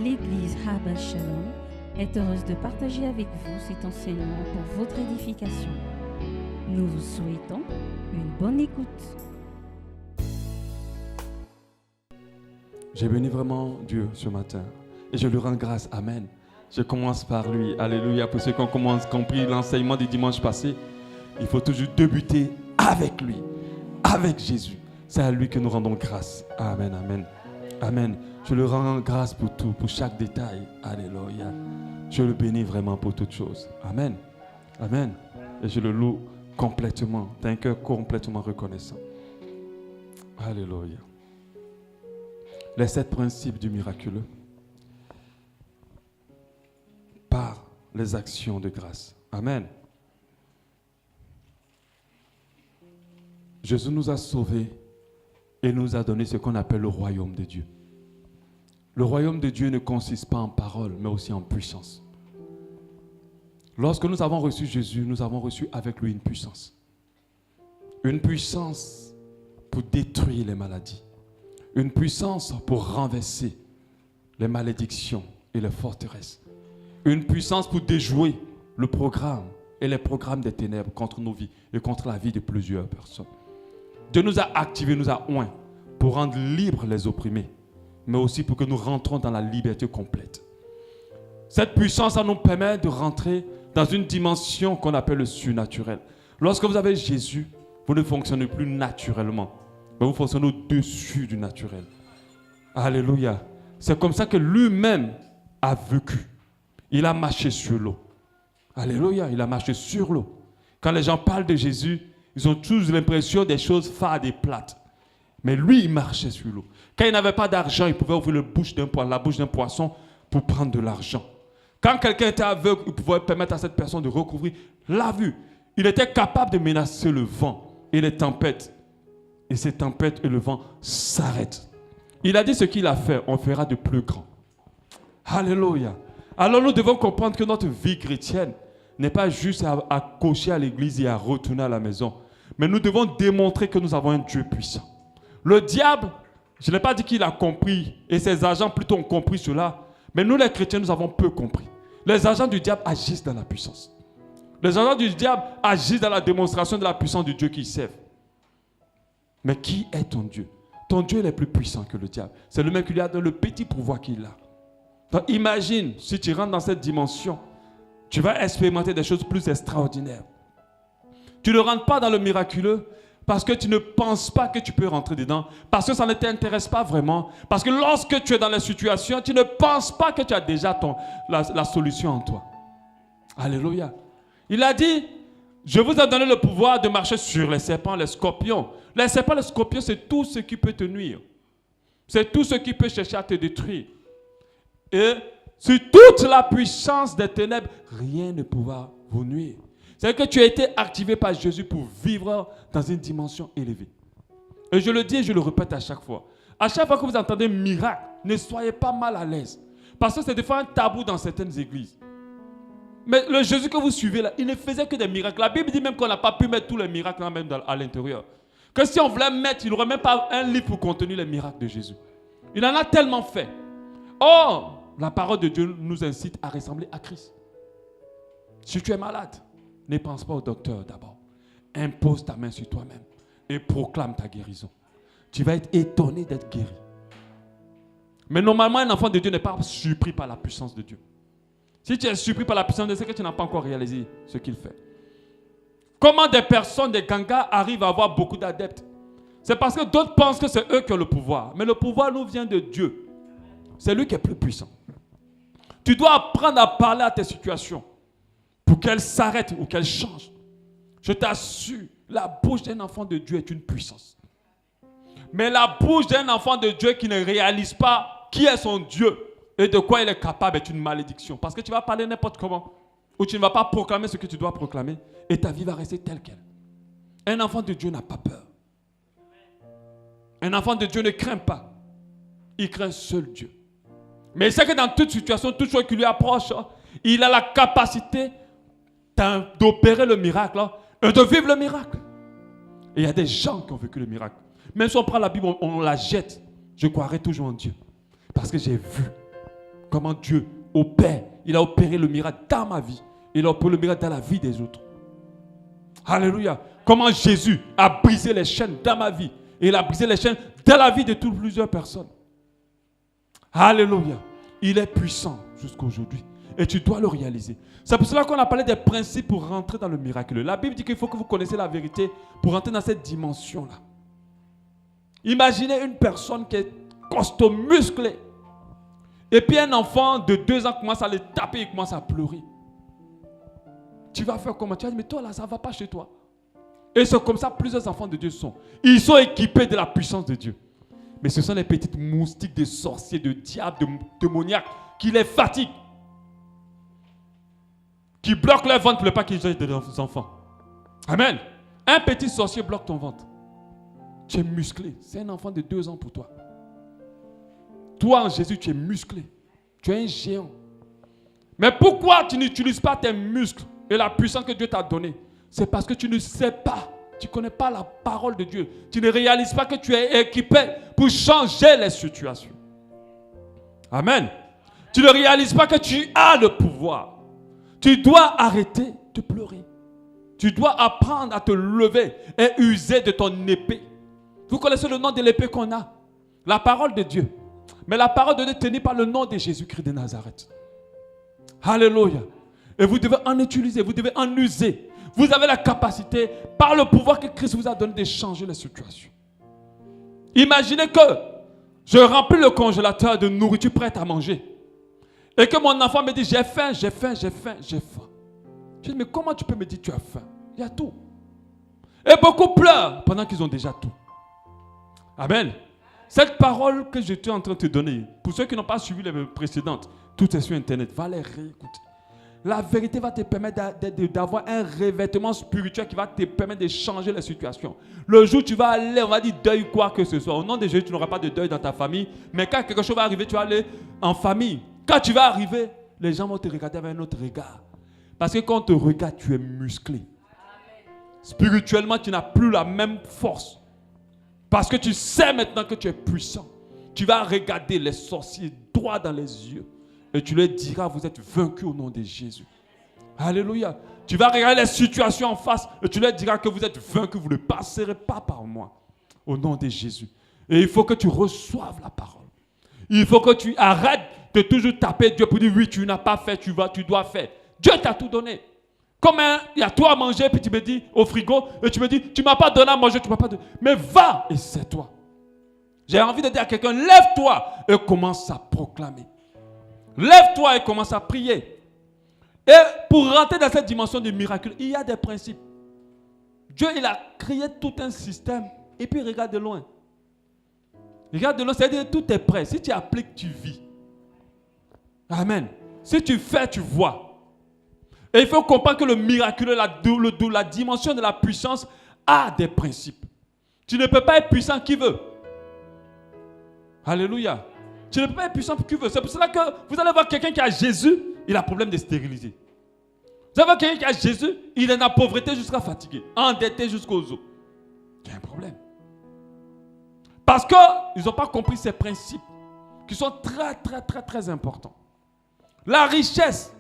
L'Église Habal Shalom est heureuse de partager avec vous cet enseignement pour votre édification. Nous vous souhaitons une bonne écoute. J'ai béni vraiment Dieu ce matin et je lui rends grâce. Amen. Je commence par lui. Alléluia. Pour ceux qui ont compris l'enseignement du dimanche passé, il faut toujours débuter avec lui, avec Jésus. C'est à lui que nous rendons grâce. Amen, amen, amen. Je lui rends grâce pour tout, pour chaque détail. Alléluia. Je le bénis vraiment pour toutes choses. Amen, amen. Et je le loue complètement, d'un cœur complètement reconnaissant. Alléluia. Les 7 principes du miraculeux par les actions de grâce. Amen. Jésus nous a sauvés et nous a donné ce qu'on appelle le royaume de Dieu. Le royaume de Dieu ne consiste pas en paroles, mais aussi en puissance. Lorsque nous avons reçu Jésus, nous avons reçu avec lui une puissance. Une puissance pour détruire les maladies. Une puissance pour renverser les malédictions et les forteresses. Une puissance pour déjouer le programme et les programmes des ténèbres contre nos vies et contre la vie de plusieurs personnes. Dieu nous a activés, nous a oints pour rendre libres les opprimés, mais aussi pour que nous rentrons dans la liberté complète. Cette puissance, ça nous permet de rentrer dans une dimension qu'on appelle le surnaturel. Lorsque vous avez Jésus, vous ne fonctionnez plus naturellement, mais vous fonctionnez au-dessus du naturel. Alléluia. C'est comme ça que lui-même a vécu. Il a marché sur l'eau. Alléluia, il a marché sur l'eau. Quand les gens parlent de Jésus, ils ont tous l'impression des choses fades et plates. Mais lui, il marchait sur l'eau. Quand il n'avait pas d'argent, il pouvait ouvrir la bouche d'un poisson pour prendre de l'argent. Quand quelqu'un était aveugle, il pouvait permettre à cette personne de recouvrir la vue. Il était capable de menacer le vent et les tempêtes. Et ces tempêtes et le vent s'arrêtent. Il a dit ce qu'il a fait, on fera de plus grand. Alléluia. Alors nous devons comprendre que notre vie chrétienne n'est pas juste à cocher à l'église et à retourner à la maison. Mais nous devons démontrer que nous avons un Dieu puissant. Le diable, je n'ai pas dit qu'il a compris, et ses agents plutôt ont compris cela. Mais nous les chrétiens, nous avons peu compris. Les agents du diable agissent dans la puissance. Les agents du diable agissent dans la démonstration de la puissance du Dieu qu'ils servent. Mais qui est ton Dieu? Ton Dieu il est plus puissant que le diable. C'est le même qui lui a donné le petit pouvoir qu'il a. Donc imagine, si tu rentres dans cette dimension, tu vas expérimenter des choses plus extraordinaires. Tu ne rentres pas dans le miraculeux parce que tu ne penses pas que tu peux rentrer dedans, parce que ça ne t'intéresse pas vraiment, parce que lorsque tu es dans la situation, tu ne penses pas que tu as déjà la solution en toi. Alléluia. Il a dit, je vous ai donné le pouvoir de marcher sur les serpents, les scorpions. Les serpents, les scorpions, c'est tout ce qui peut te nuire. C'est tout ce qui peut chercher à te détruire. Et sur toute la puissance des ténèbres, rien ne pourra vous nuire. C'est que tu as été activé par Jésus pour vivre dans une dimension élevée. Et je le dis et je le répète à chaque fois. À chaque fois que vous entendez miracle, ne soyez pas mal à l'aise. Parce que c'est des fois un tabou dans certaines églises. Mais le Jésus que vous suivez là, il ne faisait que des miracles. La Bible dit même qu'on n'a pas pu mettre tous les miracles là, même à l'intérieur. Que si on voulait mettre, il n'aurait même pas un livre pour contenir les miracles de Jésus. Il en a tellement fait. Or, la parole de Dieu nous incite à ressembler à Christ. Si tu es malade, ne pense pas au docteur d'abord. Impose ta main sur toi-même et proclame ta guérison. Tu vas être étonné d'être guéri. Mais normalement, un enfant de Dieu n'est pas surpris par la puissance de Dieu. Si tu es surpris par la puissance de Dieu, c'est que tu n'as pas encore réalisé ce qu'il fait. Comment des personnes, des gangas arrivent à avoir beaucoup d'adeptes? C'est parce que d'autres pensent que c'est eux qui ont le pouvoir. Mais le pouvoir nous vient de Dieu. C'est lui qui est plus puissant. Tu dois apprendre à parler à tes situations pour qu'elles s'arrêtent ou qu'elles changent. Je t'assure, la bouche d'un enfant de Dieu est une puissance. Mais la bouche d'un enfant de Dieu qui ne réalise pas qui est son Dieu et de quoi il est capable est une malédiction. Parce que tu vas parler n'importe comment. Ou tu ne vas pas proclamer ce que tu dois proclamer et ta vie va rester telle qu'elle. Un enfant de Dieu n'a pas peur. Un enfant de Dieu ne craint pas. Il craint seul Dieu. Mais il sait que dans toute situation, toute chose qui lui approche, il a la capacité d'opérer le miracle et de vivre le miracle. Et il y a des gens qui ont vécu le miracle. Même si on prend la Bible, on la jette. Je croirai toujours en Dieu. Parce que j'ai vu comment Dieu opère. Il a opéré le miracle dans ma vie. Il a opéré le miracle dans la vie des autres. Alléluia. Comment Jésus a brisé les chaînes dans ma vie. Et il a brisé les chaînes dans la vie de plusieurs personnes. Alléluia. Il est puissant jusqu'à aujourd'hui. Et tu dois le réaliser. C'est pour cela qu'on a parlé des principes pour rentrer dans le miraculeux. La Bible dit qu'il faut que vous connaissiez la vérité pour rentrer dans cette dimension-là. Imaginez une personne qui est costaud, musclé. Et puis un enfant de 2 ans commence à le taper, il commence à pleurer. Tu vas faire comment? Tu vas dire, mais toi là, ça ne va pas chez toi. Et c'est comme ça plusieurs enfants de Dieu sont. Ils sont équipés de la puissance de Dieu. Mais ce sont les petites moustiques, des sorciers, de diables, de démoniaques qui les fatiguent. Qui bloquent leur ventre pour ne pas qu'ils aient des enfants. Amen. Un petit sorcier bloque ton ventre. Tu es musclé. C'est un enfant de 2 ans pour toi. Toi en Jésus, tu es musclé. Tu es un géant. Mais pourquoi tu n'utilises pas tes muscles et la puissance que Dieu t'a donnée? C'est parce que tu ne sais pas. Tu ne connais pas la parole de Dieu. Tu ne réalises pas que tu es équipé pour changer les situations. Amen. Tu ne réalises pas que tu as le pouvoir. Tu dois arrêter de pleurer. Tu dois apprendre à te lever et user de ton épée. Vous connaissez le nom de l'épée qu'on a? La parole de Dieu. Mais la parole de Dieu tenue par le nom de Jésus-Christ de Nazareth. Alléluia. Et vous devez en utiliser, vous devez en user. Vous avez la capacité, par le pouvoir que Christ vous a donné, de changer les situations. Imaginez que je remplis le congélateur de nourriture prête à manger. Et que mon enfant me dit, j'ai faim, j'ai faim, j'ai faim, j'ai faim. Je dis, mais comment tu peux me dire tu as faim? Il y a tout. Et beaucoup pleurent pendant qu'ils ont déjà tout. Amen. Cette parole que je suis en train de te donner, pour ceux qui n'ont pas suivi les précédentes, tout est sur Internet, va les réécouter. La vérité va te permettre d'avoir un revêtement spirituel qui va te permettre de changer la situation. Le jour où tu vas aller, on va dire deuil quoi que ce soit. Au nom de Jésus, tu n'auras pas de deuil dans ta famille. Mais quand quelque chose va arriver, tu vas aller en famille. Quand tu vas arriver, les gens vont te regarder avec un autre regard. Parce que quand on te regarde, tu es musclé. Spirituellement, tu n'as plus la même force. Parce que tu sais maintenant que tu es puissant. Tu vas regarder les sorciers droit dans les yeux. Et tu leur diras, vous êtes vaincus au nom de Jésus. Alléluia. Tu vas regarder les situations en face et tu leur diras que vous êtes vaincus, vous ne passerez pas par moi. Au nom de Jésus. Et il faut que tu reçoives la parole. Il faut que tu arrêtes de toujours taper Dieu pour dire, oui, tu n'as pas fait, tu dois faire. Dieu t'a tout donné. Comme il y a toi à manger, puis tu me dis au frigo, et tu me dis, tu ne m'as pas donné à manger, tu ne m'as pas donné. Mais va et c'est toi. J'ai envie de dire à quelqu'un, lève-toi et commence à proclamer. Lève-toi et commence à prier. Et pour rentrer dans cette dimension du miracle, il y a des principes. Dieu, il a créé tout un système. Et puis regarde de loin. Regarde de loin, c'est-à-dire tout est prêt. Si tu appliques, tu vis. Amen. Si tu fais, tu vois. Et il faut comprendre que le miracle, la dimension de la puissance a des principes. Tu ne peux pas être puissant qui veut. Alléluia. Tu ne peux pas être puissant pour qui veut. C'est pour cela que vous allez voir quelqu'un qui a Jésus, il a problème de stériliser. Vous allez voir quelqu'un qui a Jésus, il est dans la pauvreté jusqu'à fatigué, endetté jusqu'aux os. Il y a un problème. Parce qu'ils n'ont pas compris ces principes qui sont très, très, très, très importants. La richesse,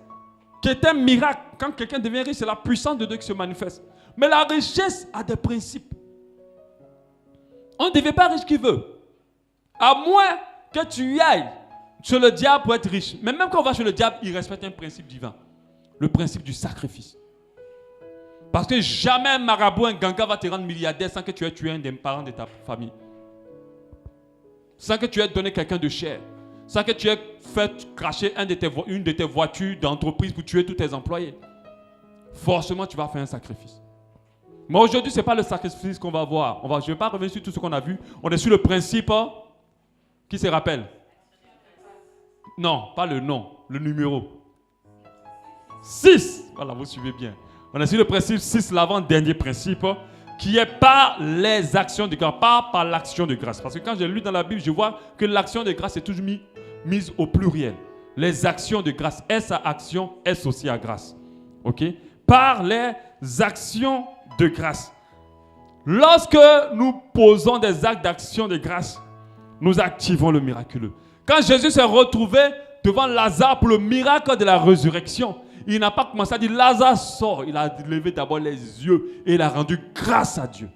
qui est un miracle, quand quelqu'un devient riche, c'est la puissance de Dieu qui se manifeste. Mais la richesse a des principes. On ne devient pas riche qui veut. À moins que tu ailles chez le diable pour être riche. Mais même quand on va chez le diable, il respecte un principe divin. Le principe du sacrifice. Parce que jamais un marabout, un ganga va te rendre milliardaire sans que tu aies tué un des parents de ta famille. Sans que tu aies donné quelqu'un de cher. Sans que tu aies fait cracher une de tes voitures d'entreprise pour tuer tous tes employés. Forcément, tu vas faire un sacrifice. Mais aujourd'hui, ce n'est pas le sacrifice qu'on va voir. Je ne vais pas revenir sur tout ce qu'on a vu. On est sur le principe. Qui se rappelle? Non, pas le nom, le numéro. 6. Voilà, vous suivez bien. On est sur le principe 6, l'avant-dernier principe, qui est par les actions de grâce, pas par l'action de grâce. Parce que quand j'ai lu dans la Bible, je vois que l'action de grâce est toujours mise au pluriel. Les actions de grâce. S à action, S aussi à grâce. Ok? Par les actions de grâce. Lorsque nous posons des actes d'action de grâce, nous activons le miraculeux. Quand Jésus s'est retrouvé devant Lazare pour le miracle de la résurrection, il n'a pas commencé à dire Lazare sort. Il a levé d'abord les yeux et il a rendu grâce à Dieu.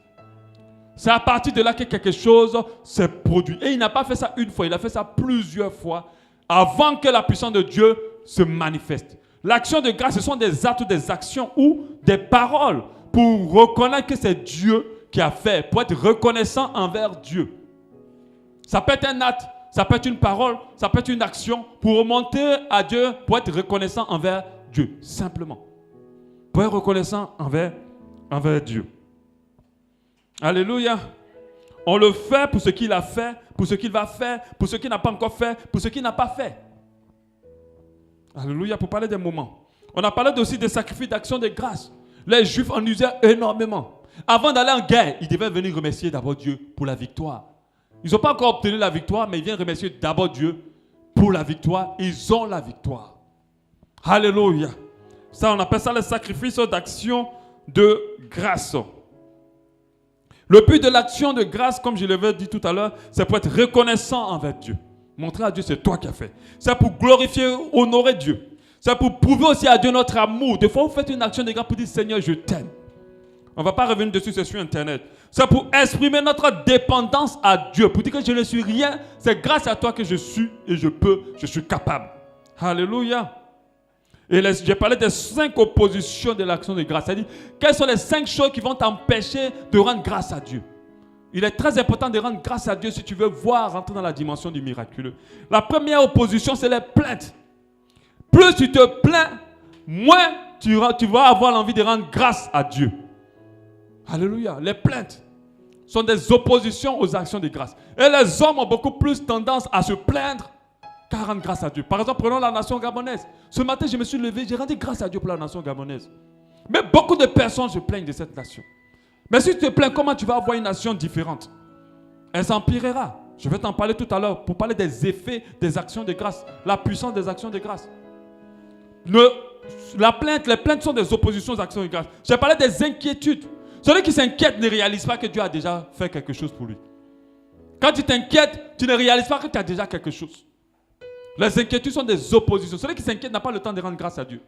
C'est à partir de là que quelque chose s'est produit. Et il n'a pas fait ça une fois, il a fait ça plusieurs fois avant que la puissance de Dieu se manifeste. L'action de grâce, ce sont des actes, des actions ou des paroles pour reconnaître que c'est Dieu qui a fait, pour être reconnaissant envers Dieu. Ça peut être un acte, ça peut être une parole, ça peut être une action pour remonter à Dieu, pour être reconnaissant envers Dieu, simplement. Pour être reconnaissant envers Dieu. Alléluia. On le fait pour ce qu'il a fait, pour ce qu'il va faire, pour ce qu'il n'a pas encore fait, pour ce qu'il n'a pas fait. Alléluia, pour parler des moments. On a parlé aussi des sacrifices d'action de grâce. Les Juifs en usaient énormément. Avant d'aller en guerre, ils devaient venir remercier d'abord Dieu pour la victoire. Ils n'ont pas encore obtenu la victoire, mais ils viennent remercier d'abord Dieu pour la victoire. Ils ont la victoire. Alléluia. Ça, on appelle ça le sacrifice d'action de grâce. Le but de l'action de grâce, comme je l'avais dit tout à l'heure, c'est pour être reconnaissant envers Dieu. Montrer à Dieu, c'est toi qui as fait. C'est pour glorifier, honorer Dieu. C'est pour prouver aussi à Dieu notre amour. Des fois, vous faites une action de grâce pour dire, Seigneur, je t'aime. On ne va pas revenir dessus, c'est sur Internet. C'est pour exprimer notre dépendance à Dieu. Pour dire que je ne suis rien, c'est grâce à toi que je suis et je suis capable. Alléluia. Et j'ai parlé des 5 oppositions de l'action de grâce. C'est-à-dire, quelles sont les 5 choses qui vont t'empêcher de rendre grâce à Dieu? Il est très important de rendre grâce à Dieu si tu veux voir rentrer dans la dimension du miraculeux. La première opposition, c'est les plaintes. Plus tu te plains, moins tu vas avoir l'envie de rendre grâce à Dieu. Alléluia. Les plaintes sont des oppositions aux actions de grâce. Et les hommes ont beaucoup plus tendance à se plaindre qu'à rendre grâce à Dieu. Par exemple, prenons la nation gabonaise. Ce matin, je me suis levé, j'ai rendu grâce à Dieu pour la nation gabonaise. Mais beaucoup de personnes se plaignent de cette nation. Mais si tu te plains, comment tu vas avoir une nation différente? Elle s'empirera. Je vais t'en parler tout à l'heure pour parler des effets des actions de grâce, la puissance des actions de grâce. Les plaintes sont des oppositions aux actions de grâce. J'ai parlé des inquiétudes. Celui qui s'inquiète ne réalise pas que Dieu a déjà fait quelque chose pour lui. Quand tu t'inquiètes, tu ne réalises pas que tu as déjà quelque chose. Les inquiétudes sont des oppositions. Celui qui s'inquiète n'a pas le temps de rendre grâce à Dieu.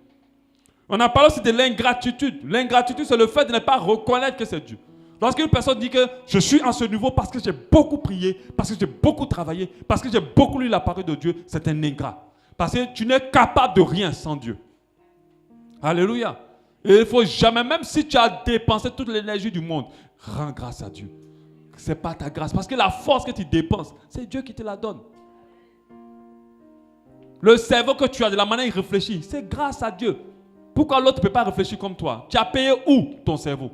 On a parlé aussi de l'ingratitude. L'ingratitude, c'est le fait de ne pas reconnaître que c'est Dieu. Lorsqu'une personne dit que je suis à ce niveau parce que j'ai beaucoup prié, parce que j'ai beaucoup travaillé, parce que j'ai beaucoup lu la parole de Dieu, c'est un ingrat. Parce que tu n'es capable de rien sans Dieu. Alléluia. Et il ne faut jamais, même si tu as dépensé toute l'énergie du monde, rends grâce à Dieu. Ce n'est pas ta grâce. Parce que la force que tu dépenses, c'est Dieu qui te la donne. Le cerveau que tu as, de la manière dont il réfléchit, c'est grâce à Dieu. Pourquoi l'autre ne peut pas réfléchir comme toi? Tu as payé où ton cerveau?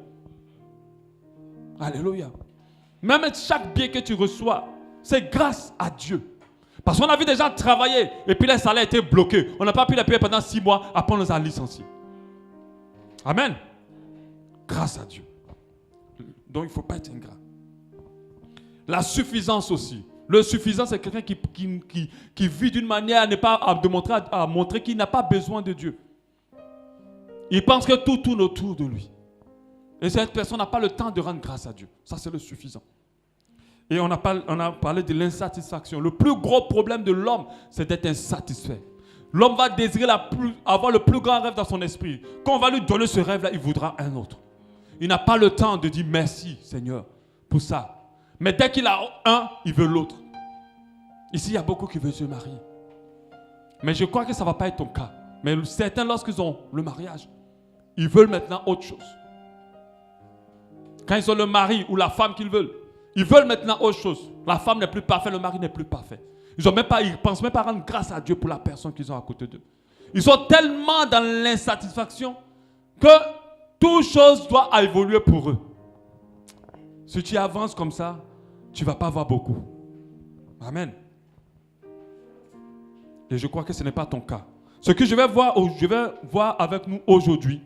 Alléluia. Même chaque bien que tu reçois, c'est grâce à Dieu. Parce qu'on a vu des gens travailler et puis les salaires étaient bloqués. On n'a pas pu les payer pendant 6 mois, après on les a licenciés. Amen. Grâce à Dieu. Donc il ne faut pas être ingrat. La suffisance aussi. Le suffisant, c'est quelqu'un qui vit d'une manière à montrer qu'il n'a pas besoin de Dieu. Il pense que tout tourne autour de lui. Et cette personne n'a pas le temps de rendre grâce à Dieu. Ça, c'est le suffisant. Et on a parlé de l'insatisfaction. Le plus gros problème de l'homme, c'est d'être insatisfait. L'homme va désirer avoir le plus grand rêve dans son esprit. Quand on va lui donner ce rêve-là, il voudra un autre. Il n'a pas le temps de dire merci, Seigneur, pour ça. Mais dès qu'il a un, il veut l'autre. Ici, il y a beaucoup qui veulent se marier. Mais je crois que ça ne va pas être ton cas. Mais certains, lorsqu'ils ont le mariage, ils veulent maintenant autre chose. Quand ils ont le mari ou la femme qu'ils veulent, ils veulent maintenant autre chose. La femme n'est plus parfaite, le mari n'est plus parfait. Ils ne pensent même pas rendre grâce à Dieu pour la personne qu'ils ont à côté d'eux. Ils sont tellement dans l'insatisfaction que toute chose doit évoluer pour eux. Si tu avances comme ça, tu ne vas pas avoir beaucoup. Amen. Et je crois que ce n'est pas ton cas. Ce que je vais voir avec nous aujourd'hui,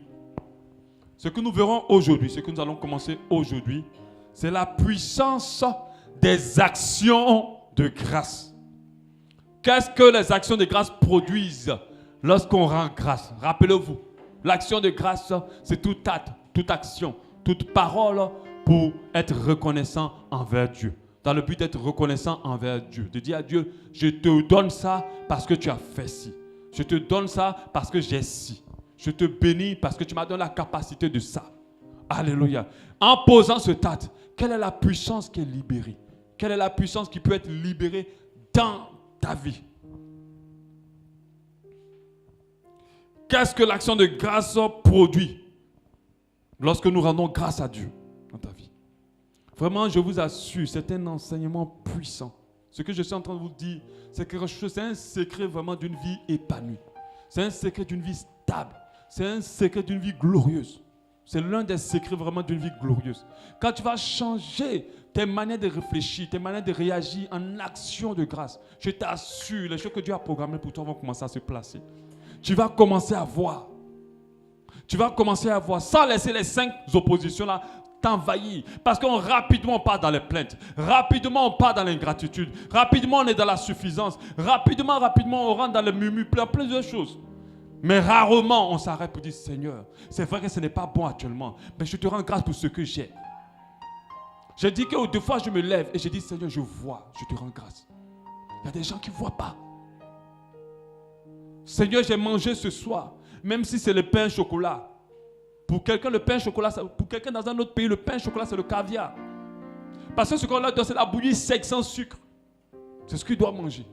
ce que nous verrons aujourd'hui, ce que nous allons commencer aujourd'hui, c'est la puissance des actions de grâce. Qu'est-ce que les actions de grâce produisent lorsqu'on rend grâce? Rappelez-vous, l'action de grâce, c'est tout acte, toute action, toute parole pour être reconnaissant envers Dieu. dans le but d'être reconnaissant envers Dieu. De dire à Dieu, je te donne ça parce que tu as fait ci. Je te donne ça parce que j'ai ci. Je te bénis parce que tu m'as donné la capacité de ça. Alléluia. En posant ce acte, quelle est la puissance qui est libérée? Quelle est la puissance qui peut être libérée dans ta vie? Qu'est-ce que l'action de grâce produit lorsque nous rendons grâce à Dieu dans ta vie? Vraiment, je vous assure, c'est un enseignement puissant. Ce que je suis en train de vous dire, c'est quelque chose, c'est un secret vraiment d'une vie épanouie. C'est un secret d'une vie stable. C'est un secret d'une vie glorieuse. C'est l'un des secrets vraiment d'une vie glorieuse. Quand tu vas changer tes manières de réfléchir, tes manières de réagir en action de grâce, je t'assure, les choses que Dieu a programmées pour toi vont commencer à se placer. Tu vas commencer à voir. Tu vas commencer à voir, sans laisser les 5 oppositions là t'envahir. Parce qu'on rapidement on part dans les plaintes. Rapidement on part dans l'ingratitude. Rapidement on est dans la suffisance. Rapidement on rentre dans le murmure, plein de choses. Mais rarement on s'arrête pour dire Seigneur, c'est vrai que ce n'est pas bon actuellement, mais je te rends grâce pour ce que j'ai. Je dis que deux fois je me lève et je dis Seigneur, je vois, je te rends grâce. Il y a des gens qui ne voient pas. Seigneur, j'ai mangé ce soir, même si c'est le pain au chocolat. Pour quelqu'un, le pain au chocolat, pour quelqu'un dans un autre pays, le pain au chocolat, c'est le caviar. Parce que ce qu'on a donné, c'est la bouillie sec sans sucre. C'est ce qu'il doit manger.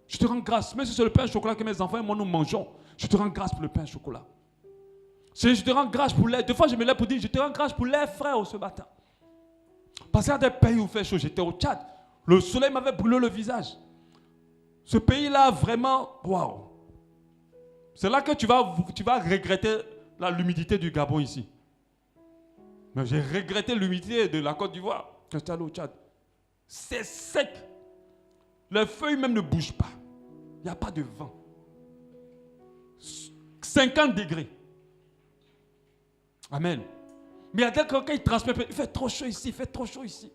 Je te rends grâce. Même si c'est le pain au chocolat que mes enfants et moi nous mangeons, je te rends grâce pour le pain au chocolat. Je te rends grâce pour l'air. Deux fois, je me lève pour dire, je te rends grâce pour l'air frais ce matin. Parce qu'il y a des pays où il fait chaud. J'étais au Tchad. Le soleil m'avait brûlé le visage. Ce pays-là, vraiment, waouh. C'est là que tu vas regretter l'humidité du Gabon ici. Mais j'ai regretté l'humidité de la Côte d'Ivoire quand j'étais allé au Tchad. C'est sec. Les feuilles même ne bougent pas. Il n'y a pas de vent. 50 degrés. Amen. Mais il y a des gens qui transmettent, il fait trop chaud ici, il fait trop chaud ici.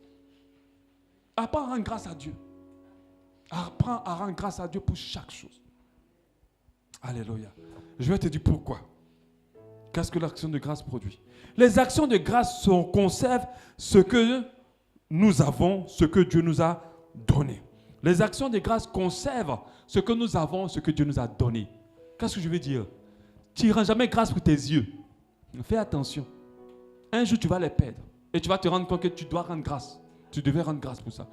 Apprends à rendre grâce à Dieu. Apprends à rendre grâce à Dieu pour chaque chose. Alléluia. Je vais te dire pourquoi. Qu'est-ce que l'action de grâce produit? Les actions de grâce conservent ce que nous avons, ce que Dieu nous a donné. Les actions de grâce conservent ce que nous avons, ce que Dieu nous a donné. Qu'est-ce que je veux dire? Tu ne rends jamais grâce pour tes yeux. Fais attention. Un jour, tu vas les perdre. Et tu vas te rendre compte que tu dois rendre grâce. Tu devais rendre grâce pour ça.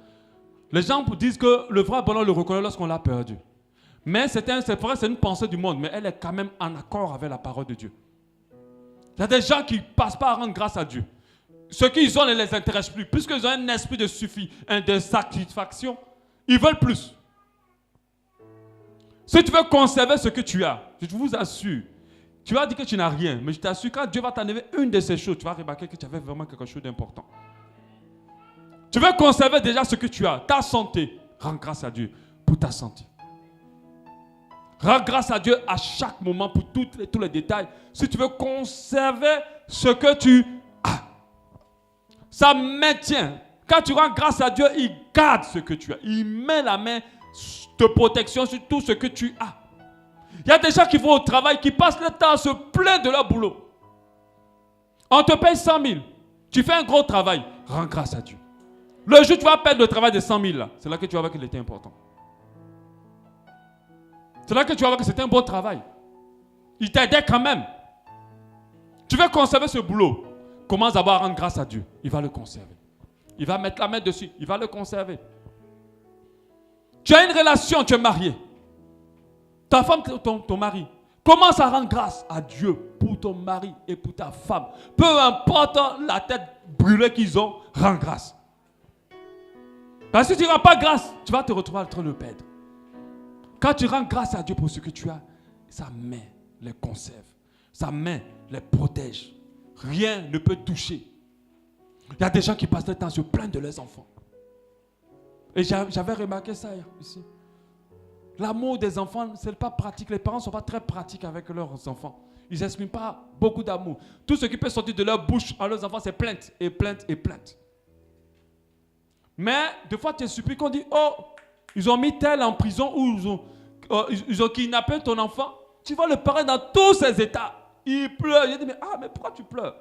Les gens disent que le vrai bonheur le reconnaît lorsqu'on l'a perdu. Mais c'est vrai, c'est une pensée du monde, mais elle est quand même en accord avec la parole de Dieu. Il y a des gens qui ne passent pas à rendre grâce à Dieu. Ce qu'ils ont ne les intéresse plus. Puisqu'ils ont un esprit de de satisfaction, ils veulent plus. Si tu veux conserver ce que tu as, je vous assure, tu vas dire que tu n'as rien, mais je t'assure, quand Dieu va t'enlever une de ces choses, tu vas remarquer que tu avais vraiment quelque chose d'important. Tu veux conserver déjà ce que tu as, ta santé, rends grâce à Dieu pour ta santé. Rends grâce à Dieu à chaque moment pour tous les détails. Si tu veux conserver ce que tu as, ça maintient. Quand tu rends grâce à Dieu, il garde ce que tu as. Il met la main de protection sur tout ce que tu as. Il y a des gens qui vont au travail, qui passent le temps à se plaindre de leur boulot. On te paye 100 000. Tu fais un gros travail. Rends grâce à Dieu. Le jour où tu vas perdre le travail de 100 000, là, c'est là que tu vas voir qu'il était important. C'est là que tu vas voir que c'était un bon travail. Il t'aidait quand même. Tu veux conserver ce boulot. Commence d'abord à rendre grâce à Dieu. Il va le conserver. Il va mettre la main dessus. Il va le conserver. Tu as une relation, tu es marié. Ta femme, ton mari. Commence à rendre grâce à Dieu pour ton mari et pour ta femme. Peu importe la tête brûlée qu'ils ont, rends grâce. Parce que si tu ne rends pas grâce, tu vas te retrouver en train de le perdre. Quand tu rends grâce à Dieu pour ce que tu as, sa main les conserve. Sa main les protège. Rien ne peut toucher. Il y a des gens qui passent le temps à se plaindre de leurs enfants. Et j'avais remarqué ça ici. L'amour des enfants, ce n'est pas pratique. Les parents ne sont pas très pratiques avec leurs enfants. Ils n'expriment pas beaucoup d'amour. Tout ce qui peut sortir de leur bouche à leurs enfants, c'est plainte et plainte et plainte. Mais des fois, tu es surpris qu'on dit, oh, ils ont mis tel en prison ou ils ont kidnappé ton enfant. Tu vois le parent dans tous ses états. Il pleure. Il dit, mais pourquoi tu pleures?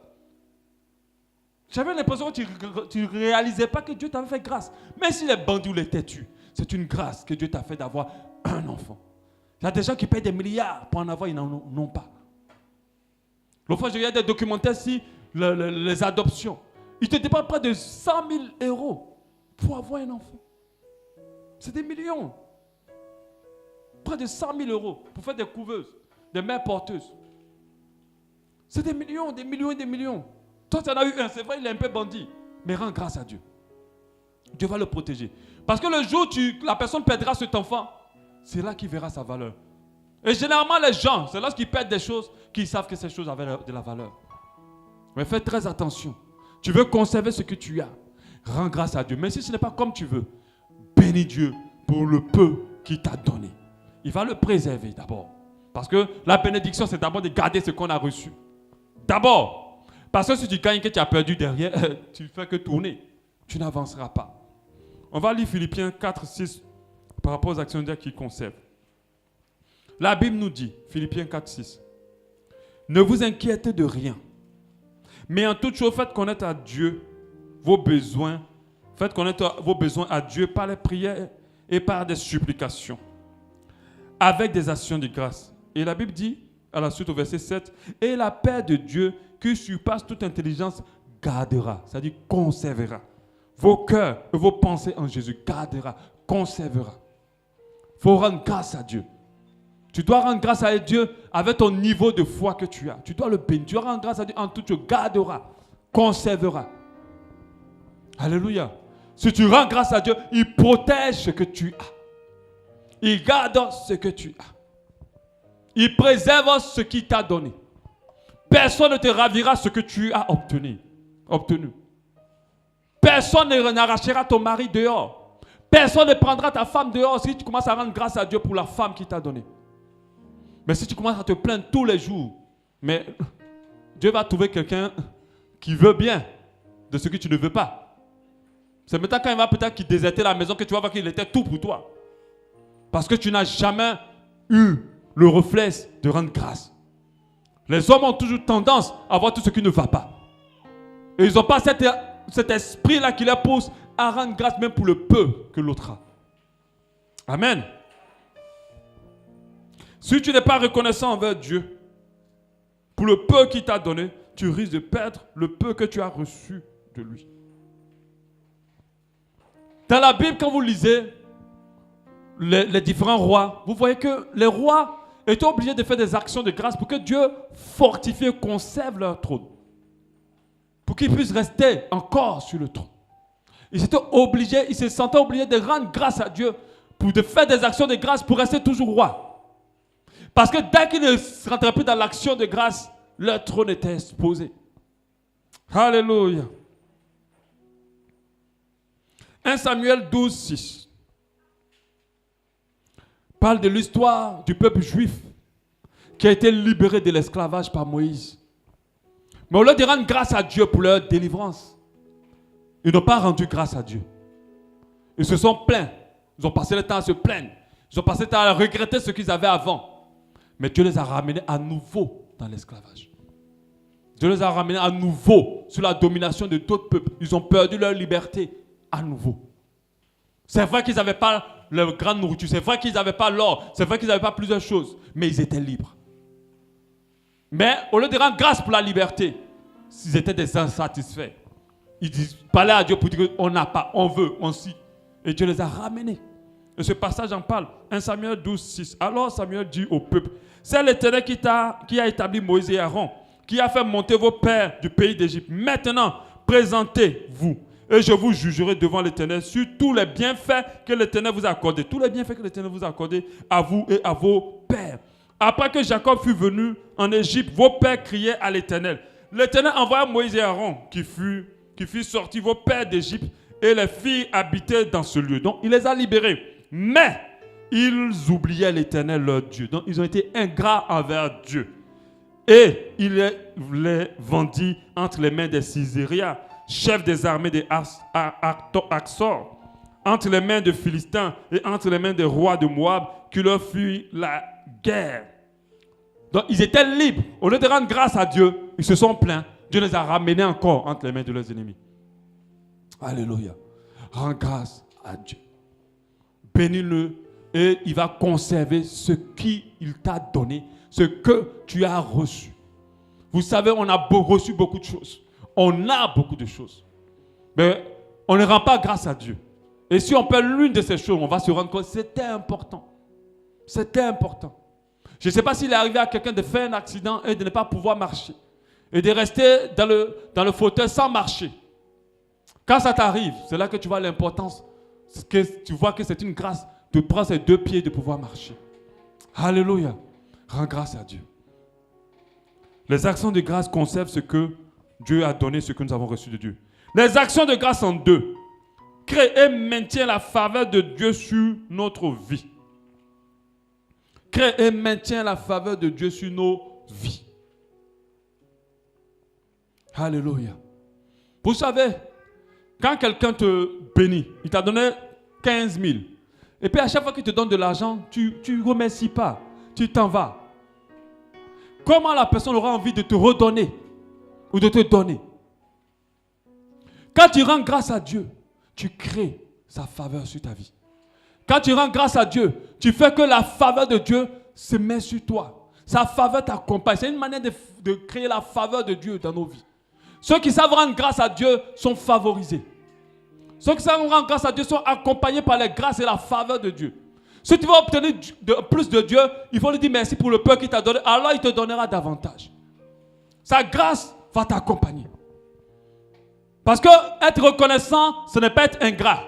J'avais l'impression que tu ne réalisais pas que Dieu t'avait fait grâce. Même si les bandits ou les têtus, c'est une grâce que Dieu t'a fait d'avoir un enfant. Il y a des gens qui payent des milliards pour en avoir, ils n'en ont pas. L'autre fois, je regardais des documentaires sur les adoptions. Ils te dépensent près de 100 000 € pour avoir un enfant. C'est des millions. Près de 100 000 € pour faire des couveuses, des mères porteuses. C'est des millions, des millions et des millions. Toi, tu en as eu un, c'est vrai, il est un peu bandit. Mais rends grâce à Dieu. Dieu va le protéger. Parce que le jour où la personne perdra cet enfant, c'est là qu'il verra sa valeur. Et généralement, les gens, c'est lorsqu'ils perdent des choses qu'ils savent que ces choses avaient de la valeur. Mais fais très attention. Tu veux conserver ce que tu as. Rends grâce à Dieu. Mais si ce n'est pas comme tu veux, bénis Dieu pour le peu qu'il t'a donné. Il va le préserver d'abord. Parce que la bénédiction, c'est d'abord de garder ce qu'on a reçu. D'abord. Parce que si tu gagnes que tu as perdu derrière, tu ne fais que tourner. Tu n'avanceras pas. On va lire Philippiens 4, 6 par rapport aux actions de Dieu qui conservent. La Bible nous dit, Philippiens 4, 6, ne vous inquiétez de rien, mais en toute chose, faites connaître à Dieu vos besoins. Faites connaître vos besoins à Dieu par les prières et par des supplications, avec des actions de grâce. Et la Bible dit, à la suite au verset 7, et la paix de Dieu qui surpasse toute intelligence gardera, c'est-à-dire conservera vos cœurs et vos pensées en Jésus, gardera, conservera. Il faut rendre grâce à Dieu. Tu dois rendre grâce à Dieu avec ton niveau de foi que tu as. Tu dois le bénir. Tu dois rendre grâce à Dieu en tout, tu gardera, conservera. Alléluia. Si tu rends grâce à Dieu, il protège ce que tu as. Il garde ce que tu as. Il préserve ce qu'il t'a donné. Personne ne te ravira ce que tu as obtenu. Personne n'arrachera ton mari dehors. Personne ne prendra ta femme dehors si tu commences à rendre grâce à Dieu pour la femme qu'il t'a donnée. Mais si tu commences à te plaindre tous les jours, mais Dieu va trouver quelqu'un qui veut bien de ce que tu ne veux pas. C'est maintenant quand il va peut-être qu'il déserter la maison que tu vas voir qu'il était tout pour toi. Parce que tu n'as jamais eu le réflexe de rendre grâce. Les hommes ont toujours tendance à voir tout ce qui ne va pas. Et ils n'ont pas cet esprit-là qui les pousse à rendre grâce même pour le peu que l'autre a. Amen. Si tu n'es pas reconnaissant envers Dieu pour le peu qu'il t'a donné, tu risques de perdre le peu que tu as reçu de lui. Dans la Bible, quand vous lisez les différents rois, vous voyez que les rois étaient obligés de faire des actions de grâce pour que Dieu fortifie et conserve leur trône. Pour qu'ils puissent rester encore sur le trône. Ils se sentaient obligés de rendre grâce à Dieu pour de faire des actions de grâce pour rester toujours roi. Parce que dès qu'ils ne rentraient plus dans l'action de grâce, leur trône était exposé. Alléluia. 1 Samuel 12, 6 parle de l'histoire du peuple juif qui a été libéré de l'esclavage par Moïse. Mais au lieu de rendre grâce à Dieu pour leur délivrance, ils n'ont pas rendu grâce à Dieu. Ils se sont plaints. Ils ont passé le temps à se plaindre. Ils ont passé le temps à regretter ce qu'ils avaient avant. Mais Dieu les a ramenés à nouveau dans l'esclavage. Dieu les a ramenés à nouveau sous la domination de d'autres peuples. Ils ont perdu leur liberté à nouveau. C'est vrai qu'ils n'avaient pas leur grande nourriture. C'est vrai qu'ils n'avaient pas l'or. C'est vrai qu'ils n'avaient pas plusieurs choses. Mais ils étaient libres. Mais au lieu de rendre grâce pour la liberté, ils étaient des insatisfaits. Ils parlaient à Dieu pour dire qu'on n'a pas, on veut, on si. Et Dieu les a ramenés. Et ce passage en parle. 1 Samuel 12, 6. Alors Samuel dit au peuple, c'est l'Éternel qui a établi Moïse et Aaron, qui a fait monter vos pères du pays d'Égypte. Maintenant, présentez-vous. Et je vous jugerai devant l'Éternel sur tous les bienfaits que l'Éternel vous a accordés. Tous les bienfaits que l'Éternel vous a accordés à vous et à vos pères. Après que Jacob fut venu en Égypte, vos pères criaient à l'Éternel. L'Éternel envoya Moïse et Aaron qui fit sortir vos pères d'Égypte et les filles habitaient dans ce lieu. Donc il les a libérés. Mais ils oubliaient l'Éternel leur Dieu. Donc ils ont été ingrats envers Dieu. Et il les vendit entre les mains des Sisérias, chef des armées des Axor, entre les mains des Philistins et entre les mains des rois de Moab qui leur firent la guerre. Donc ils étaient libres. Au lieu de rendre grâce à Dieu, ils se sont plaints Dieu les a ramenés encore entre les mains de leurs ennemis. Alléluia. Rends grâce à Dieu. Bénis-le et il va conserver ce qu'il t'a donné, ce que tu as reçu. Vous savez, on a reçu beaucoup de choses. On a beaucoup de choses. Mais on ne rend pas grâce à Dieu. Et si on perd l'une de ces choses, on va se rendre compte que c'était important. C'était important. Je ne sais pas s'il est arrivé à quelqu'un de faire un accident et de ne pas pouvoir marcher. Et de rester dans le fauteuil sans marcher. Quand ça t'arrive, c'est là que tu vois l'importance. Que tu vois que c'est une grâce de prendre ses 2 pieds et de pouvoir marcher. Alléluia. Rends grâce à Dieu. Les actions de grâce conservent ce que Dieu a donné, ce que nous avons reçu de Dieu. Les actions de grâce en 2. Crée et maintient la faveur de Dieu sur notre vie. Crée et maintient la faveur de Dieu sur nos vies. Alléluia. Vous savez, quand quelqu'un te bénit, il t'a donné 15 000. Et puis à chaque fois qu'il te donne de l'argent, tu ne remercies pas. Tu t'en vas. Comment la personne aura envie de te redonner ou de te donner? Quand tu rends grâce à Dieu, tu crées sa faveur sur ta vie. Quand tu rends grâce à Dieu, tu fais que la faveur de Dieu se met sur toi. Sa faveur t'accompagne. C'est une manière de créer la faveur de Dieu dans nos vies. Ceux qui savent rendre grâce à Dieu sont favorisés. Ceux qui savent rendre grâce à Dieu sont accompagnés par les grâces et la faveur de Dieu. Si tu veux obtenir plus de Dieu, il faut lui dire merci pour le peu qu'il t'a donné. Alors il te donnera davantage. Sa grâce va t'accompagner. Parce que être reconnaissant, ce n'est pas être ingrat.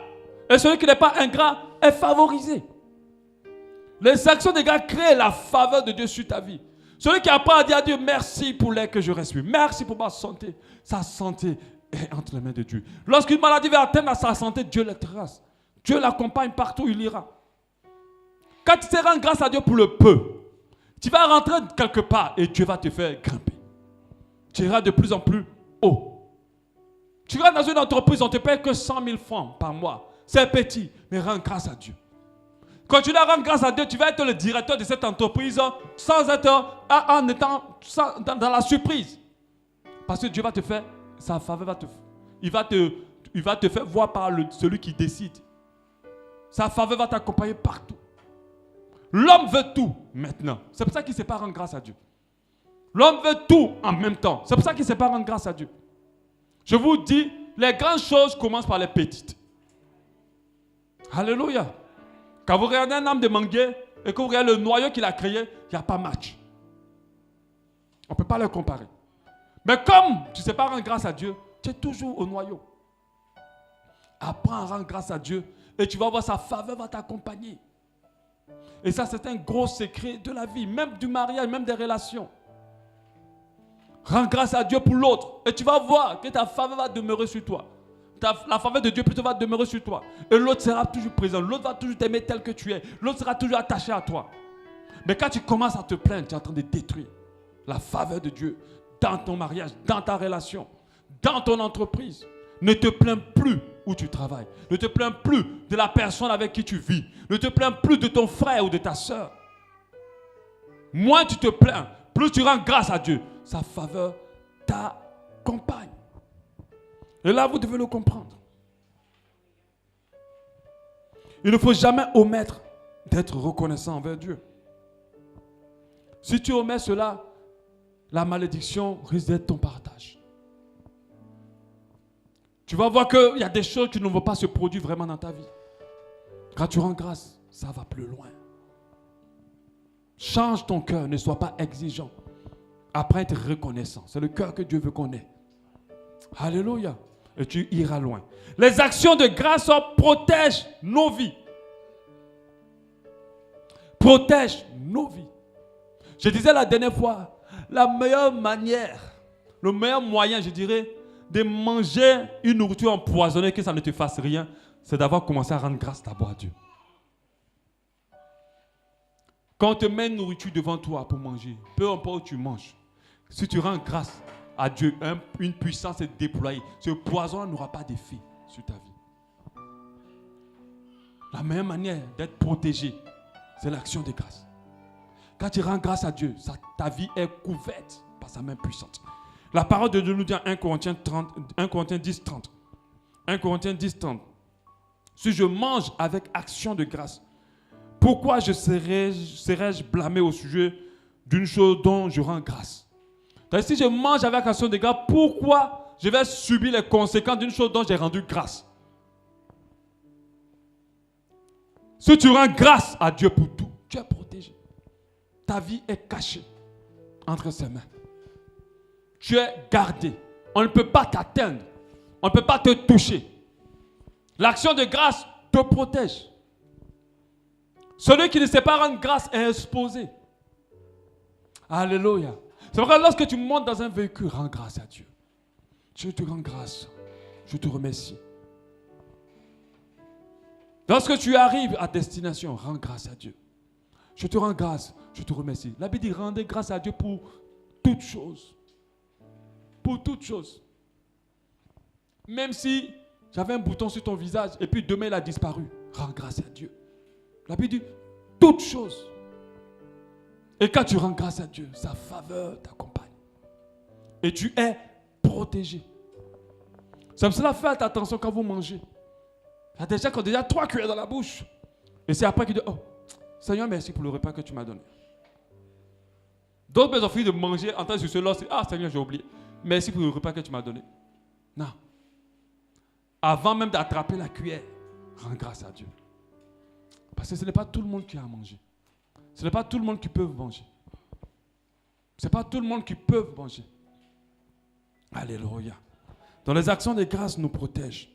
Et celui qui n'est pas ingrat est favorisé. Les actions de grâce créent la faveur de Dieu sur ta vie. Celui qui apprend à dire à Dieu merci pour l'air que je respire. Merci pour ma santé. Sa santé est entre les mains de Dieu. Lorsqu'une maladie va atteindre sa santé, Dieu le trace. Dieu l'accompagne partout où il ira. Quand tu te rends grâce à Dieu pour le peu, tu vas rentrer quelque part et Dieu va te faire grimper. Tu iras de plus en plus haut. Tu iras dans une entreprise, on ne te paye que 100 000 francs par mois. C'est petit, mais rends grâce à Dieu. Quand tu rends grâce à Dieu, tu vas être le directeur de cette entreprise sans être en étant dans la surprise. Parce que Dieu va te faire, sa faveur il va te faire voir par celui qui décide. Sa faveur va t'accompagner partout. L'homme veut tout maintenant. C'est pour ça qu'il ne sait pas rendre grâce à Dieu. L'homme veut tout en même temps. C'est pour ça qu'il ne sait pas rendre grâce à Dieu. Je vous dis, les grandes choses commencent par les petites. Alléluia. Quand vous regardez un arbre de manguier et que vous regardez le noyau qu'il a créé, il n'y a pas match. On ne peut pas les comparer. Mais comme tu ne sais pas rendre grâce à Dieu, tu es toujours au noyau. Apprends à rendre grâce à Dieu et tu vas voir sa faveur va t'accompagner. Et ça, c'est un gros secret de la vie, même du mariage, même des relations. Rends grâce à Dieu pour l'autre et tu vas voir que ta faveur va demeurer sur toi. La faveur de Dieu plutôt va demeurer sur toi. Et l'autre sera toujours présent. L'autre va toujours t'aimer tel que tu es. L'autre sera toujours attaché à toi. Mais quand tu commences à te plaindre, tu es en train de détruire la faveur de Dieu dans ton mariage, dans ta relation, dans ton entreprise. Ne te plains plus où tu travailles. Ne te plains plus de la personne avec qui tu vis. Ne te plains plus de ton frère ou de ta soeur. Moins tu te plains, plus tu rends grâce à Dieu. Sa faveur t'accompagne. Et là, vous devez le comprendre. Il ne faut jamais omettre d'être reconnaissant envers Dieu. Si tu omets cela, la malédiction risque d'être ton partage. Tu vas voir qu'il y a des choses qui ne vont pas se produire vraiment dans ta vie. Quand tu rends grâce, ça va plus loin. Change ton cœur, ne sois pas exigeant. Apprends à être reconnaissant. C'est le cœur que Dieu veut qu'on ait. Alléluia. Et tu iras loin. Les actions de grâce protègent nos vies. Protègent nos vies. Je disais la dernière fois, la meilleure manière, le meilleur moyen, je dirais, de manger une nourriture empoisonnée, que ça ne te fasse rien, c'est d'avoir commencé à rendre grâce d'abord à Dieu. Quand on te met une nourriture devant toi pour manger, peu importe où tu manges, si tu rends grâce à Dieu, une puissance est déployée. Ce poison n'aura pas d'effet sur ta vie. La meilleure manière d'être protégé, c'est l'action de grâce. Quand tu rends grâce à Dieu, ta vie est couverte par sa main puissante. La parole de Dieu nous dit en 1 Corinthiens 10, 30. 1 Corinthiens 10, 30. Si je mange avec action de grâce, pourquoi serais-je blâmé au sujet d'une chose dont je rends grâce? Donc, si je mange avec action de grâce, pourquoi je vais subir les conséquences d'une chose dont j'ai rendu grâce? Si tu rends grâce à Dieu pour tout, tu es protégé. Ta vie est cachée entre ses mains. Tu es gardé. On ne peut pas t'atteindre. On ne peut pas te toucher. L'action de grâce te protège. Celui qui ne sait pas rendre grâce est exposé. Alléluia. C'est vrai que lorsque tu montes dans un véhicule, rends grâce à Dieu. Je te rends grâce. Je te remercie. Lorsque tu arrives à destination, rends grâce à Dieu. Je te rends grâce. Je te remercie. La Bible dit rendez grâce à Dieu pour toutes choses. Pour toutes choses. Même si j'avais un bouton sur ton visage et puis demain il a disparu, rends grâce à Dieu. La Bible dit toutes choses. Et quand tu rends grâce à Dieu, sa faveur t'accompagne. Et tu es protégé. C'est pour cela, faites attention quand vous mangez. Il y a des gens qui ont déjà 3 cuillères dans la bouche. Et c'est après qu'ils disent, oh, Seigneur, merci pour le repas que tu m'as donné. D'autres ont fini de manger en tant que cela, c'est, ah Seigneur, j'ai oublié. Merci pour le repas que tu m'as donné. Non. Avant même d'attraper la cuillère, rends grâce à Dieu. Parce que ce n'est pas tout le monde qui a à manger. Ce n'est pas tout le monde qui peut manger. Ce n'est pas tout le monde qui peut manger. Alléluia. Donc les actions de grâce nous protègent.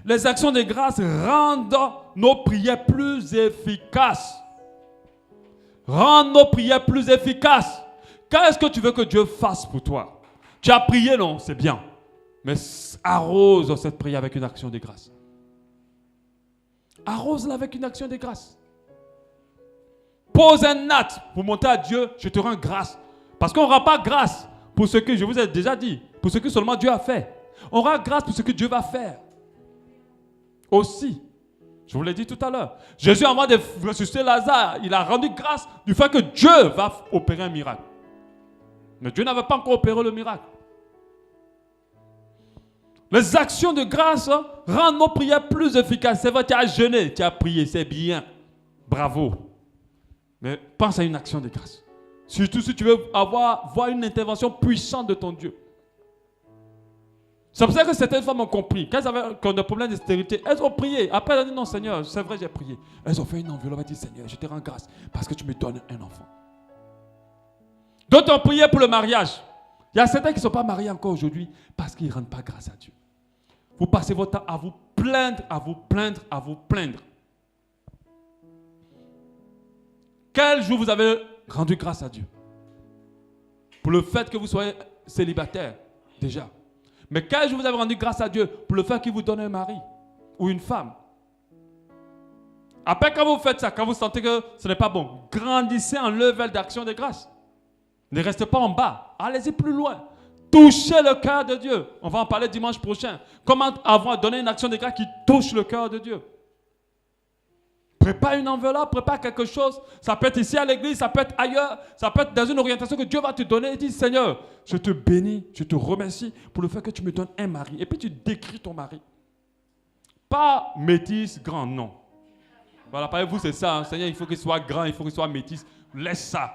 Les actions de grâce rendent nos prières plus efficaces. Rendent nos prières plus efficaces. Qu'est-ce que tu veux que Dieu fasse pour toi? Tu as prié, non? C'est bien. Mais arrose cette prière avec une action de grâce. Arrose-la avec une action de grâce. Pose un acte pour monter à Dieu, je te rends grâce. Parce qu'on ne rend pas grâce pour ce que je vous ai déjà dit, pour ce que seulement Dieu a fait. On rend grâce pour ce que Dieu va faire. Aussi, je vous l'ai dit tout à l'heure, Jésus, avant de ressusciter Lazare, il a rendu grâce du fait que Dieu va opérer un miracle. Mais Dieu n'avait pas encore opéré le miracle. Les actions de grâce rendent nos prières plus efficaces. C'est vrai, tu as jeûné, tu as prié, c'est bien. Bravo. Mais pense à une action de grâce. Surtout si tu veux voir une intervention puissante de ton Dieu. C'est pour ça que certaines femmes ont compris. Quand elles avaient des problèmes de stérilité, elles ont prié. Après, elles ont dit non Seigneur, c'est vrai, j'ai prié. Elles ont fait une enveloppe, elles ont dit Seigneur, je te rends grâce parce que tu me donnes un enfant. D'autres ont prié pour le mariage. Il y a certains qui ne sont pas mariés encore aujourd'hui parce qu'ils ne rendent pas grâce à Dieu. Vous passez votre temps à vous plaindre, à vous plaindre, à vous plaindre. Quel jour vous avez rendu grâce à Dieu? Pour le fait que vous soyez célibataire, déjà. Mais quel jour vous avez rendu grâce à Dieu pour le fait qu'il vous donne un mari ou une femme? Après, quand vous faites ça, quand vous sentez que ce n'est pas bon, grandissez en level d'action de grâce. Ne restez pas en bas. Allez-y plus loin. Touchez le cœur de Dieu. On va en parler dimanche prochain. Comment donner une action de grâce qui touche le cœur de Dieu? Prépare une enveloppe, prépare quelque chose. Ça peut être ici à l'église, ça peut être ailleurs, ça peut être dans une orientation que Dieu va te donner. Et dis, Seigneur, je te bénis, je te remercie pour le fait que tu me donnes un mari. Et puis tu décris ton mari. Pas métis, grand, non. Voilà, par vous, c'est ça. Hein. Seigneur, il faut qu'il soit grand, il faut qu'il soit métis. Laisse ça.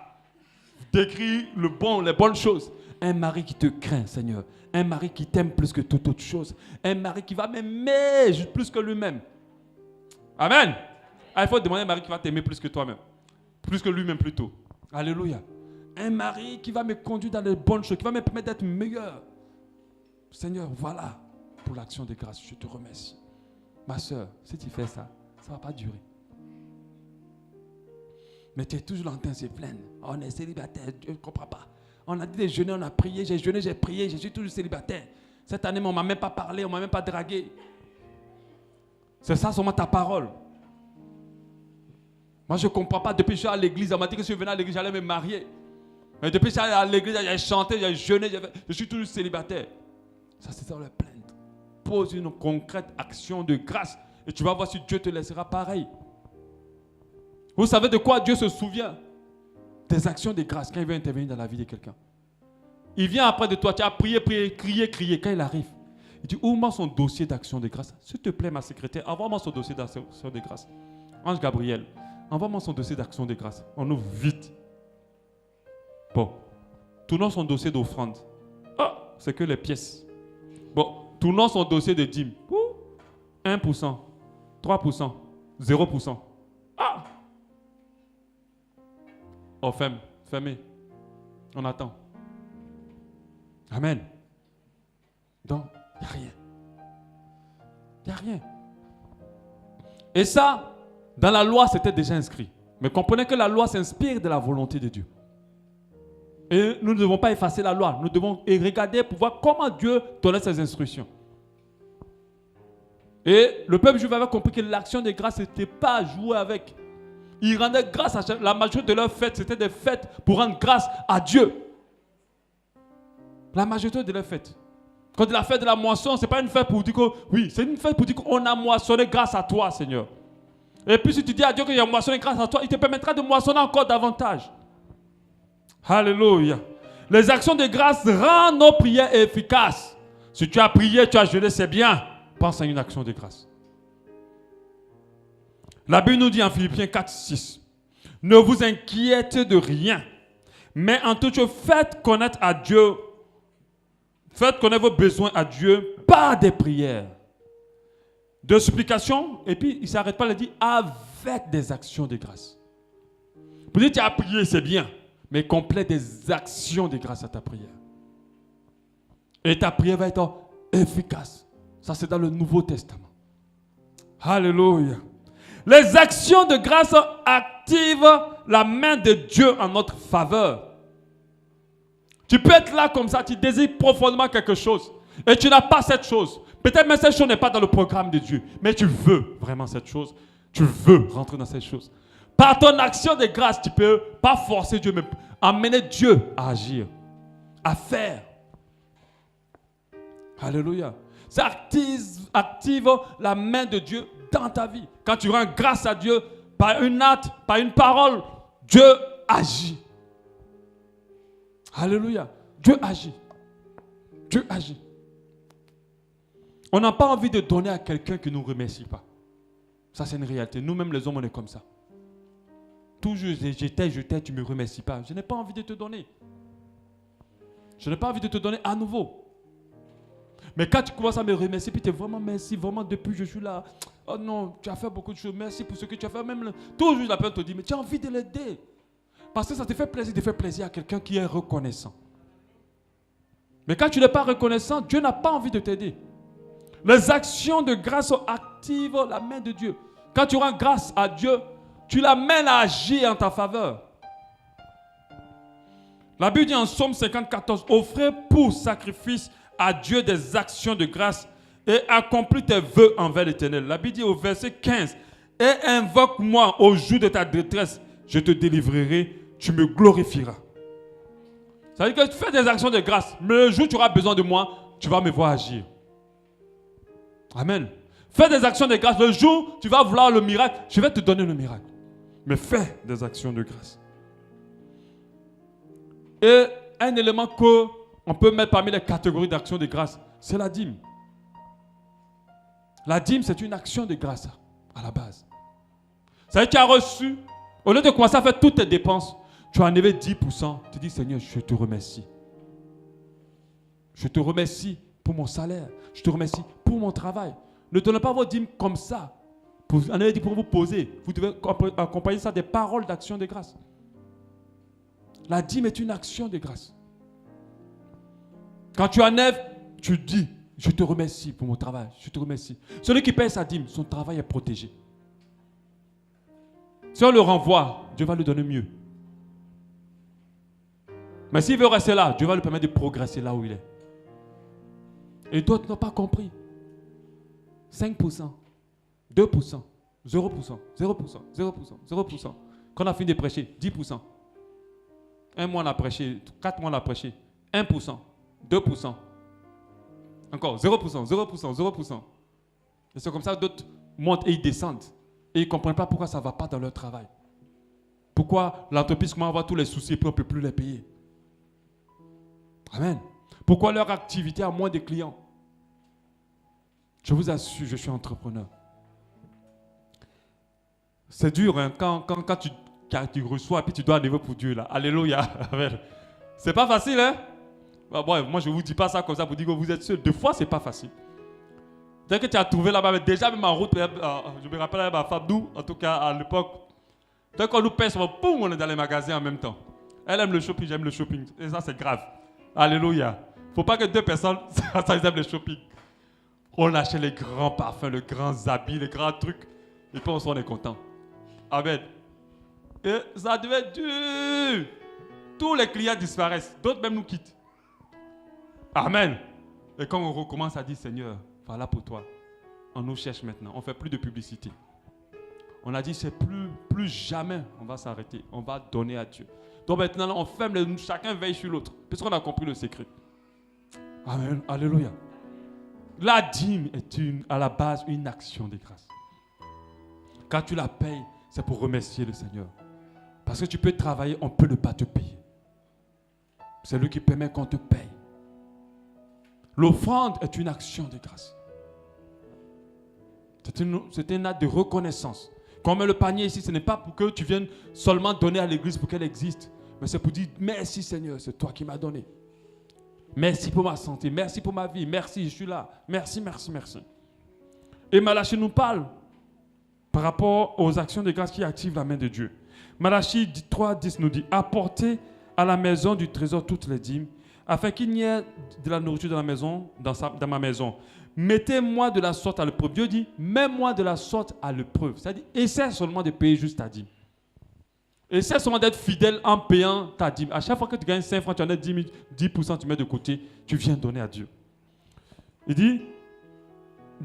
Décris les bonnes choses. Un mari qui te craint, Seigneur. Un mari qui t'aime plus que toute autre chose. Un mari qui va m'aimer plus que lui-même. Amen. Ah, il faut demander à un mari qui va t'aimer plus que toi-même. Plus que lui-même plutôt. Alléluia. Un mari qui va me conduire dans les bonnes choses, qui va me permettre d'être meilleur. Seigneur, voilà pour l'action de grâce. Je te remercie. Ma soeur, si tu fais ça, ça ne va pas durer. Mais tu es toujours en train de se plaindre. On est célibataire, Dieu ne comprend pas. On a dit de jeûner, on a prié, j'ai jeûné, j'ai prié, je suis toujours célibataire. Cette année, on ne m'a même pas parlé, on ne m'a même pas dragué. C'est ça seulement ta parole. Moi, je ne comprends pas. Depuis que je suis à l'église, on m'a dit que si je venais à l'église, j'allais me marier. Mais depuis que je suis à l'église, j'ai chanté, j'ai jeûné, je suis toujours célibataire. Ça, c'est ça le plaindre. Pose une concrète action de grâce et tu vas voir si Dieu te laissera pareil. Vous savez de quoi Dieu se souvient? Des actions de grâce quand il veut intervenir dans la vie de quelqu'un. Il vient après de toi, tu as prié, crié. Quand il arrive, il dit, ouvre-moi son dossier d'action de grâce. S'il te plaît, ma secrétaire, envoie-moi son dossier d'action de grâce. Ange Gabriel, envoie-moi son dossier d'action de grâce. On ouvre vite. Bon, tournons son dossier d'offrande. Ah, c'est que les pièces. Bon, tournons son dossier de dîme. 1%, 3%, 0%. Ah! Oh, fermez. On attend. Amen. Donc, il n'y a rien. Il n'y a rien. Et ça, dans la loi, c'était déjà inscrit. Mais comprenez que la loi s'inspire de la volonté de Dieu. Et nous ne devons pas effacer la loi. Nous devons regarder pour voir comment Dieu donnait ses instructions. Et le peuple juif avait compris que l'action de grâce n'était pas à jouer avec. Ils rendaient grâce à la majorité de leurs fêtes. C'était des fêtes pour rendre grâce à Dieu. La majorité de leurs fêtes. Quand la fête de la moisson, ce n'est pas une fête pour dire que, oui, c'est une fête pour dire qu'on a moissonné grâce à toi, Seigneur. Et puis si tu dis à Dieu qu'il a moissonné grâce à toi, il te permettra de moissonner encore davantage. Alléluia. Les actions de grâce rendent nos prières efficaces. Si tu as prié, tu as jeûné, c'est bien. Pense à une action de grâce. La Bible nous dit en Philippiens 4, 6. Ne vous inquiétez de rien, mais en toute chose, faites connaître à Dieu. Faites connaître vos besoins à Dieu par des prières, de supplications, et puis il ne s'arrête pas, il dit avec des actions de grâce. Pour dire tu as prié, c'est bien, mais complète des actions de grâce à ta prière. Et ta prière va être efficace. Ça, c'est dans le Nouveau Testament. Alléluia. Les actions de grâce activent la main de Dieu en notre faveur. Tu peux être là comme ça, tu désires profondément quelque chose et tu n'as pas cette chose. Peut-être même cette chose n'est pas dans le programme de Dieu, mais tu veux vraiment cette chose. Tu veux rentrer dans cette chose. Par ton action de grâce, tu ne peux pas forcer Dieu, mais amener Dieu à agir, à faire. Alléluia. Ça active la main de Dieu dans ta vie. Quand tu rends grâce à Dieu par une acte, par une parole, Dieu agit. Alléluia. Dieu agit. Dieu agit. On n'a pas envie de donner à quelqu'un qui ne nous remercie pas. Ça, c'est une réalité. Nous-mêmes, les hommes, on est comme ça. Toujours, je tu ne me remercies pas. Je n'ai pas envie de te donner. Je n'ai pas envie de te donner à nouveau. Mais quand tu commences à me remercier, puis tu es vraiment merci, vraiment depuis que je suis là. Oh non, tu as fait beaucoup de choses. Merci pour ce que tu as fait. Même toujours, la personne te dit, mais tu as envie de l'aider. Parce que ça te fait plaisir de faire plaisir à quelqu'un qui est reconnaissant. Mais quand tu n'es pas reconnaissant, Dieu n'a pas envie de t'aider. Les actions de grâce activent la main de Dieu. Quand tu rends grâce à Dieu, tu l'amènes à agir en ta faveur. La Bible dit en Psaume 54, offrez pour sacrifice à Dieu des actions de grâce et accomplis tes vœux envers l'Éternel. La Bible dit au verset 15, et invoque-moi au jour de ta détresse, je te délivrerai, tu me glorifieras. Ça veut dire que tu fais des actions de grâce, mais le jour où tu auras besoin de moi, tu vas me voir agir. Amen. Fais des actions de grâce. Le jour où tu vas vouloir le miracle, je vais te donner le miracle. Mais fais des actions de grâce. Et un élément qu'on peut mettre parmi les catégories d'actions de grâce, c'est la dîme. La dîme, c'est une action de grâce à la base. Ça veut dire que tu as reçu, au lieu de commencer à faire toutes tes dépenses, tu as enlevé 10%. Tu dis, Seigneur, je te remercie. Je te remercie pour mon salaire. Je te remercie pour mon travail. Ne donnez pas vos dîmes comme ça. On avait dit pour vous poser. Vous devez accompagner ça des paroles d'action de grâce. La dîme est une action de grâce. Quand tu enlèves, tu dis, je te remercie pour mon travail. Je te remercie. Celui qui paye sa dîme, son travail est protégé. Si on le renvoie, Dieu va lui donner mieux. Mais s'il veut rester là, Dieu va lui permettre de progresser là où il est. Et d'autres n'ont pas compris. 5%, 2%, 0%, 0%, 0%, 0%. Quand on a fini de prêcher, 10%. Un mois on a prêché, 4 mois on a prêché, 1%, 2%. Encore 0%, 0%, 0%. Et c'est comme ça que d'autres montent et ils descendent. Et ils ne comprennent pas pourquoi ça ne va pas dans leur travail. Pourquoi l'entreprise commence à avoir tous les soucis et puis on ne peut plus les payer. Amen. Pourquoi leur activité a moins de clients? Je vous assure, je suis entrepreneur. C'est dur hein, quand tu reçois et puis tu dois arriver pour Dieu. Là. Alléluia. Amen. C'est pas facile, hein? Bon, moi, je ne vous dis pas ça comme ça pour dire que vous êtes seul. Des fois, c'est pas facile. Dès que tu as trouvé là-bas, déjà même en route, je me rappelle à ma femme, nous, en tout cas à l'époque, dès qu'on nous pèse, boum, on est dans les magasins en même temps. Elle aime le shopping, j'aime le shopping. Et ça, c'est grave. Alléluia. Il ne faut pas que deux personnes, ça, ils aiment le shopping. On achète les grands parfums, les grands habits, les grands trucs. Et puis on est content. Amen. Et ça devait être dur. Tous les clients disparaissent. D'autres même nous quittent. Amen. Et quand on recommence à dire, Seigneur, voilà pour toi. On nous cherche maintenant. On ne fait plus de publicité. On a dit, c'est plus jamais on va s'arrêter. On va donner à Dieu. Donc maintenant, on ferme, chacun veille sur l'autre. Puisqu'on a compris le secret. Amen. Alléluia. La dîme est à la base une action de grâce. Quand tu la payes, c'est pour remercier le Seigneur. Parce que tu peux travailler, on ne peut ne pas te payer. C'est lui qui permet qu'on te paye. L'offrande est une action de grâce. C'est un acte de reconnaissance. Quand on met le panier ici, ce n'est pas pour que tu viennes seulement donner à l'église pour qu'elle existe. Mais c'est pour dire, merci Seigneur, c'est toi qui m'as donné. Merci pour ma santé, merci pour ma vie, merci, je suis là. Merci, merci, merci. Et Malachie nous parle par rapport aux actions de grâce qui activent la main de Dieu. Malachie 3:10 nous dit, apportez à la maison du trésor toutes les dîmes, afin qu'il n'y ait de la nourriture dans la maison, dans ma maison. Mettez-moi de la sorte à l'épreuve. Dieu dit, mets-moi de la sorte à l'épreuve. C'est-à-dire, essaie seulement de payer juste ta dîme. Essaie seulement d'être fidèle en payant ta dîme. À chaque fois que tu gagnes 5 francs, tu en as 10%, tu mets de côté, tu viens donner à Dieu. Il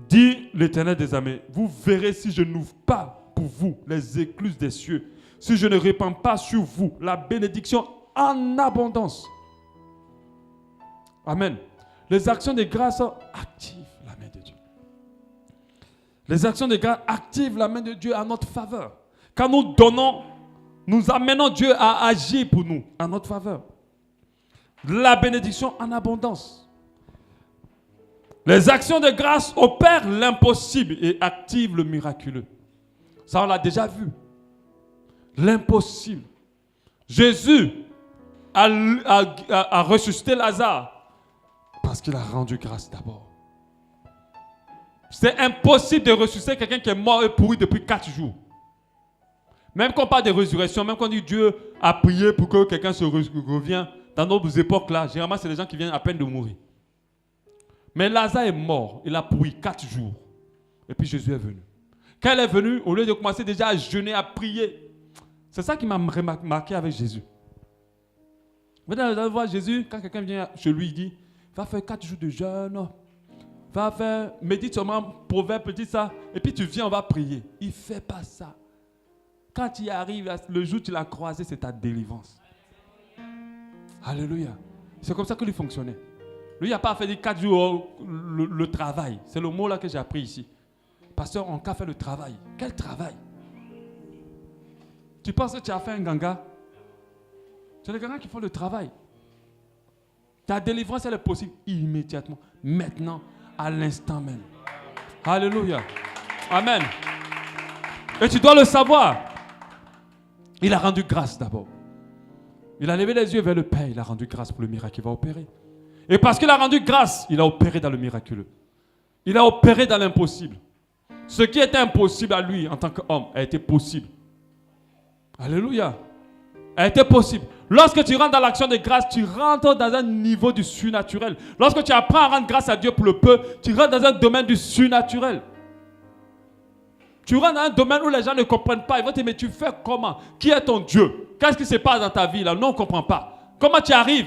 dit l'Éternel des armées, vous verrez si je n'ouvre pas pour vous les écluses des cieux, si je ne répands pas sur vous la bénédiction en abondance. Amen. Les actions de grâce activent la main de Dieu. Les actions de grâce activent la main de Dieu à notre faveur. Quand nous donnons, nous amenons Dieu à agir pour nous, en notre faveur. La bénédiction en abondance. Les actions de grâce opèrent l'impossible et activent le miraculeux. Ça, on l'a déjà vu. L'impossible. Jésus a ressuscité Lazare parce qu'il a rendu grâce d'abord. C'est impossible de ressusciter quelqu'un qui est mort et pourri depuis 4 jours. Même quand on parle de résurrection, même quand on dit Dieu a prié pour que quelqu'un se revienne, dans nos époques là, généralement c'est les gens qui viennent à peine de mourir. Mais Lazare est mort, il a pourri 4 jours. Et puis Jésus est venu. Quand il est venu, au lieu de commencer déjà à jeûner, à prier, c'est ça qui m'a marqué avec Jésus. Vous allez voir Jésus, quand quelqu'un vient chez lui, il dit, va faire 4 jours de jeûne, va faire, médite seulement, proverbe, dit ça, et puis tu viens, on va prier. Il ne fait pas ça. Quand tu y arrives, le jour où tu l'as croisé, c'est ta délivrance. Alléluia. C'est comme ça que lui fonctionnait. Lui, il n'a pas fait 4 jours le travail. C'est le mot là que j'ai appris ici. Pasteur, on a fait le travail. Quel travail? Tu penses que tu as fait un ganga? C'est les gangas qui font le travail. Ta délivrance, elle est possible immédiatement. Maintenant, à l'instant même. Alléluia. Amen. Et tu dois le savoir. Il a rendu grâce d'abord. Il a levé les yeux vers le Père. Il a rendu grâce pour le miracle qu'il va opérer. Et parce qu'il a rendu grâce, il a opéré dans le miraculeux. Il a opéré dans l'impossible. Ce qui était impossible à lui en tant qu'homme a été possible. Alléluia. A été possible. Lorsque tu rentres dans l'action de grâce, tu rentres dans un niveau du surnaturel. Lorsque tu apprends à rendre grâce à Dieu pour le peu, tu rentres dans un domaine du surnaturel. Tu rentres dans un domaine où les gens ne comprennent pas. Ils vont te dire, mais tu fais comment? Qui est ton Dieu? Qu'est-ce qui se passe dans ta vie là? Non, on ne comprend pas. Comment tu arrives?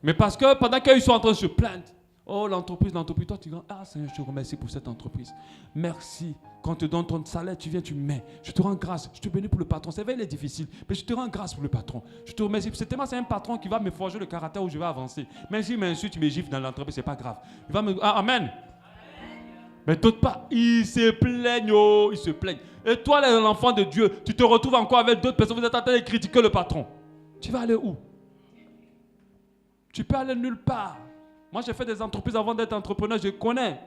Mais parce que pendant qu'ils sont en train de se plaindre, oh l'entreprise, toi tu dis, ah Seigneur, je te remercie pour cette entreprise. Merci. Quand on te donne ton salaire, tu viens, tu mets. Je te rends grâce. Je te bénis pour le patron. C'est vrai, il est difficile, mais je te rends grâce pour le patron. Je te remercie. C'est un patron qui va me forger le caractère où je vais avancer. Même s'il m'insulte, tu me gifles dans l'entreprise, c'est pas grave. Il va me... Ah, amen. Mais d'autres pas, ils se plaignent, oh, ils se plaignent. Et toi, l'enfant de Dieu, tu te retrouves encore avec d'autres personnes, vous êtes en train de critiquer le patron. Tu vas aller où? Tu peux aller nulle part. Moi, j'ai fait des entreprises avant d'être entrepreneur, je connais.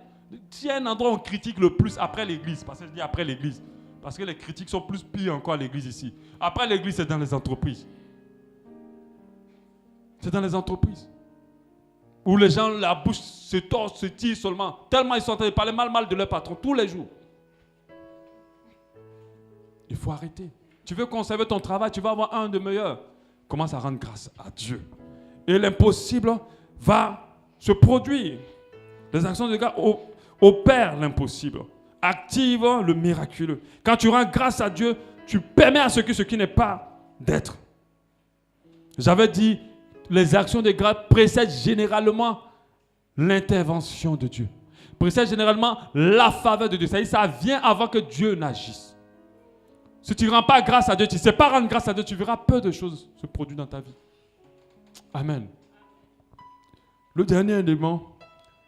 S'il y a un endroit où on critique le plus après l'église, parce que je dis après l'église, parce que les critiques sont plus pires encore à l'église ici. Après l'église, c'est dans les entreprises. C'est dans les entreprises. Où les gens, la bouche se tord, se tire seulement. Tellement ils sont en train de parler mal de leur patron tous les jours. Il faut arrêter. Tu veux conserver ton travail, tu vas avoir un de meilleurs. Commence à rendre grâce à Dieu. Et l'impossible va se produire. Les actions de grâce opèrent l'impossible. Active le miraculeux. Quand tu rends grâce à Dieu, tu permets à ce qui n'est pas d'être. J'avais dit, les actions de grâce précèdent généralement l'intervention de Dieu. Précèdent généralement la faveur de Dieu. C'est-à-dire, ça vient avant que Dieu n'agisse. Si tu ne rends pas grâce à Dieu, tu ne sais pas rendre grâce à Dieu, tu verras peu de choses se produire dans ta vie. Amen. Le dernier élément,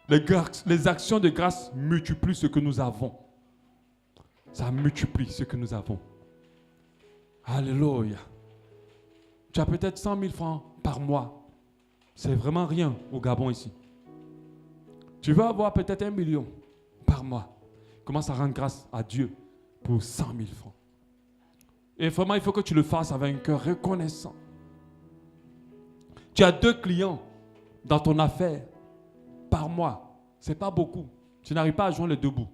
les actions de grâce multiplient ce que nous avons. Ça multiplie ce que nous avons. Alléluia. Tu as peut-être 100 000 francs par mois. C'est vraiment rien au Gabon ici. Tu vas avoir peut-être 1 million par mois. Commence à rendre grâce à Dieu pour 100 000 francs. Et vraiment, il faut que tu le fasses avec un cœur reconnaissant. Tu as 2 clients dans ton affaire par mois. Ce n'est pas beaucoup. Tu n'arrives pas à joindre les 2 bouts.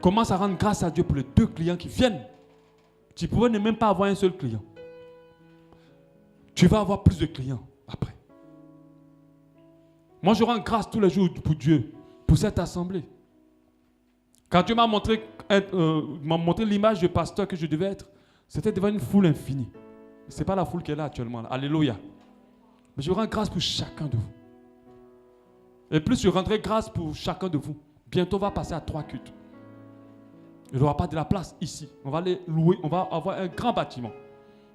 Commence à rendre grâce à Dieu pour les 2 clients qui viennent. Tu pourrais ne même pas avoir un seul client. Tu vas avoir plus de clients après. Moi, je rends grâce tous les jours pour Dieu, pour cette assemblée. Quand Dieu m'a montré l'image de pasteur que je devais être, c'était devant une foule infinie. Ce n'est pas la foule qui est là actuellement. Là. Alléluia. Mais je rends grâce pour chacun de vous. Et plus je rendrai grâce pour chacun de vous, bientôt on va passer à 3 cultes. Il n'y aura pas de la place ici. On va les louer, on va avoir un grand bâtiment.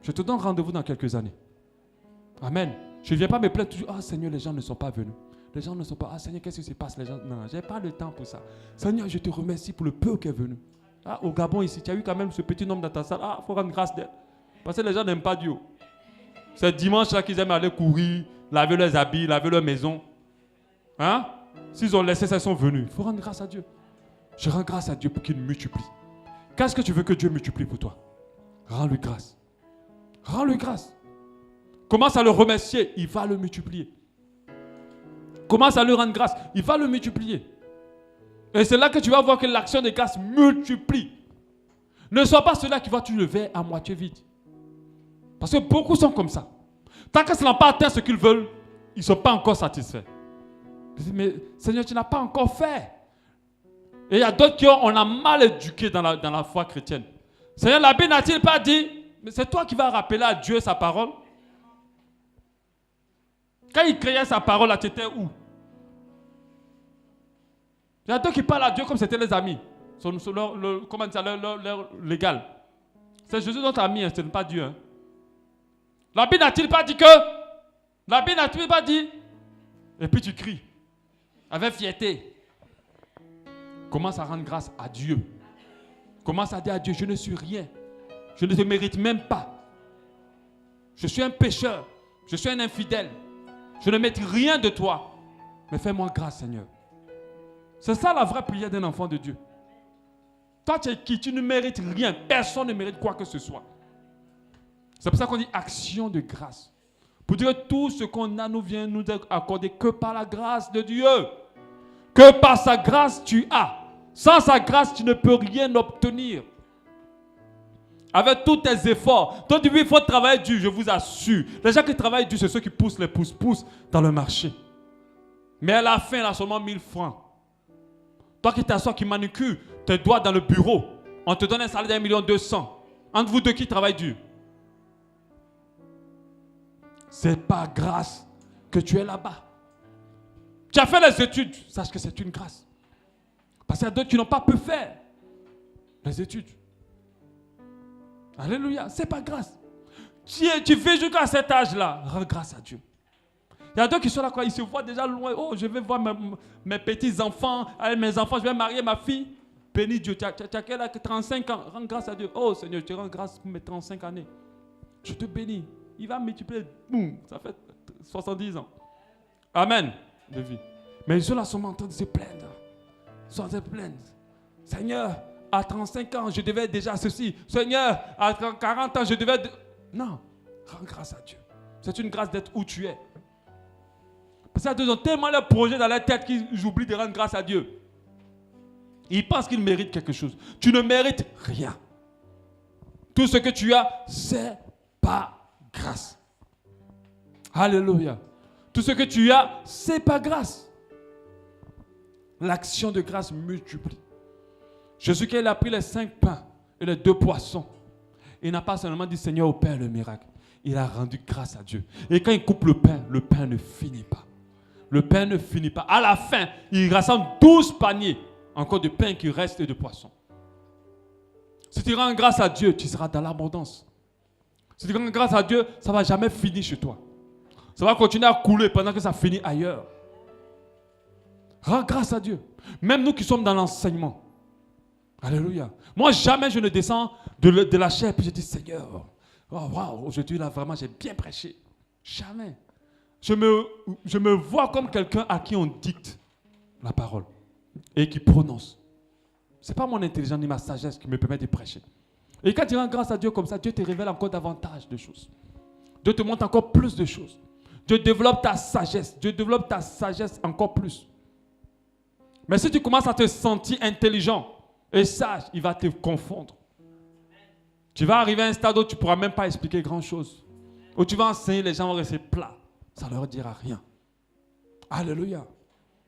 Je te donne rendez-vous dans quelques années. Amen. Je ne viens pas me plaindre toujours. Ah Seigneur, les gens ne sont pas venus. Les gens ne sont pas. Ah Seigneur, qu'est-ce qui se passe? Les gens. Non, je n'ai pas le temps pour ça. Seigneur, je te remercie pour le peu qui est venu. Ah, au Gabon ici, tu as eu quand même ce petit nombre dans ta salle. Ah, il faut rendre grâce d'elle. Parce que les gens n'aiment pas Dieu. C'est dimanche là qu'ils aiment aller courir, laver leurs habits, laver leur maison. Hein? S'ils ont laissé ça, ils sont venus. Il faut rendre grâce à Dieu. Je rends grâce à Dieu pour qu'il multiplie. Qu'est-ce que tu veux que Dieu multiplie pour toi? Rends-lui grâce. Rends-lui grâce. Commence à le remercier, il va le multiplier. Commence à lui rendre grâce, il va le multiplier. Et c'est là que tu vas voir que l'action de grâce multiplie. Ne sois pas celui qui voit tu le verre à moitié vide. Parce que beaucoup sont comme ça. Tant que ça n'a pas atteint ce qu'ils veulent, ils ne sont pas encore satisfaits. Mais Seigneur, tu n'as pas encore fait. Et il y a d'autres qui on a mal éduqué dans la foi chrétienne. Seigneur, la Bible n'a-t-il pas dit, mais c'est toi qui vas rappeler à Dieu sa parole? Quand il créait sa parole, là, tu étais où? Il y a d'autres qui parlent à Dieu comme c'était les amis. Comment dire, leur légal. C'est Jésus notre ami, hein, ce n'est pas Dieu. Hein. La Bible n'a-t-il pas dit que? La Bible n'a-t-il pas dit? Et puis tu cries. Avec fierté. Commence à rendre grâce à Dieu. Commence à dire à Dieu, je ne suis rien. Je ne te mérite même pas. Je suis un pécheur. Je suis un infidèle. Je ne mérite rien de toi. Mais fais-moi grâce, Seigneur. C'est ça la vraie prière d'un enfant de Dieu. Toi, tu es qui? Tu ne mérites rien. Personne ne mérite quoi que ce soit. C'est pour ça qu'on dit action de grâce. Pour dire que tout ce qu'on a nous vient nous accorder que par la grâce de Dieu. Que par sa grâce tu as. Sans sa grâce, tu ne peux rien obtenir. Avec tous tes efforts. Donc, il faut travailler dur, je vous assure. Les gens qui travaillent dur, c'est ceux qui poussent les pouces-pouces dans le marché. Mais à la fin, il a seulement 1000 francs. Toi qui t'assois, qui manucure tes doigts dans le bureau, on te donne un salaire d'1 200 000. Entre vous deux qui travaillent dur. C'est par grâce que tu es là-bas. Tu as fait les études, sache que c'est une grâce. Parce qu'il y a d'autres qui n'ont pas pu faire les études. Alléluia, c'est pas grâce. Tu vis jusqu'à cet âge-là, rends grâce à Dieu. Il y a d'autres qui sont là, quoi, ils se voient déjà loin. Oh, je vais voir mes petits-enfants, avec mes enfants, je vais marier ma fille. Bénis Dieu, tu as quel âge? 35 ans, rends grâce à Dieu. Oh Seigneur, je te rends grâce pour mes 35 années. Je te bénis. Il va multiplier, boum, ça fait 70 ans. Amen. De vie. Mais ceux-là sont en train de se plaindre. Ils sont en train de se plaindre. Seigneur, à 35 ans, je devais déjà ceci. Seigneur, à 40 ans, je devais... Non, rends grâce à Dieu. C'est une grâce d'être où tu es. Parce qu'ils ont tellement de projets dans leur tête qu'ils oublient de rendre grâce à Dieu. Ils pensent qu'ils méritent quelque chose. Tu ne mérites rien. Tout ce que tu as, c'est par grâce. Alléluia. Tout ce que tu as, c'est par grâce. L'action de grâce multiplie. Jésus, quand il a pris les 5 pains et les 2 poissons, il n'a pas seulement dit Seigneur, opère le miracle. Il a rendu grâce à Dieu. Et quand il coupe le pain ne finit pas. Le pain ne finit pas. À la fin, il rassemble 12 paniers encore de pain qui reste et de poissons. Si tu rends grâce à Dieu, tu seras dans l'abondance. Si tu rends grâce à Dieu, ça ne va jamais finir chez toi. Ça va continuer à couler pendant que ça finit ailleurs. Rends grâce à Dieu. Même nous qui sommes dans l'enseignement. Alléluia. Moi, jamais je ne descends de la chair et puis je dis Seigneur, aujourd'hui là vraiment j'ai bien prêché. Jamais. Je me vois comme quelqu'un à qui on dicte la parole et qui prononce. Ce n'est pas mon intelligence ni ma sagesse qui me permet de prêcher. Et quand tu rends grâce à Dieu comme ça, Dieu te révèle encore davantage de choses. Dieu te montre encore plus de choses. Dieu développe ta sagesse. Dieu développe ta sagesse encore plus. Mais si tu commences à te sentir intelligent et sage, il va te confondre. Tu vas arriver à un stade où tu ne pourras même pas expliquer grand-chose. Où tu vas enseigner, les gens vont rester plats. Ça ne leur dira rien. Alléluia.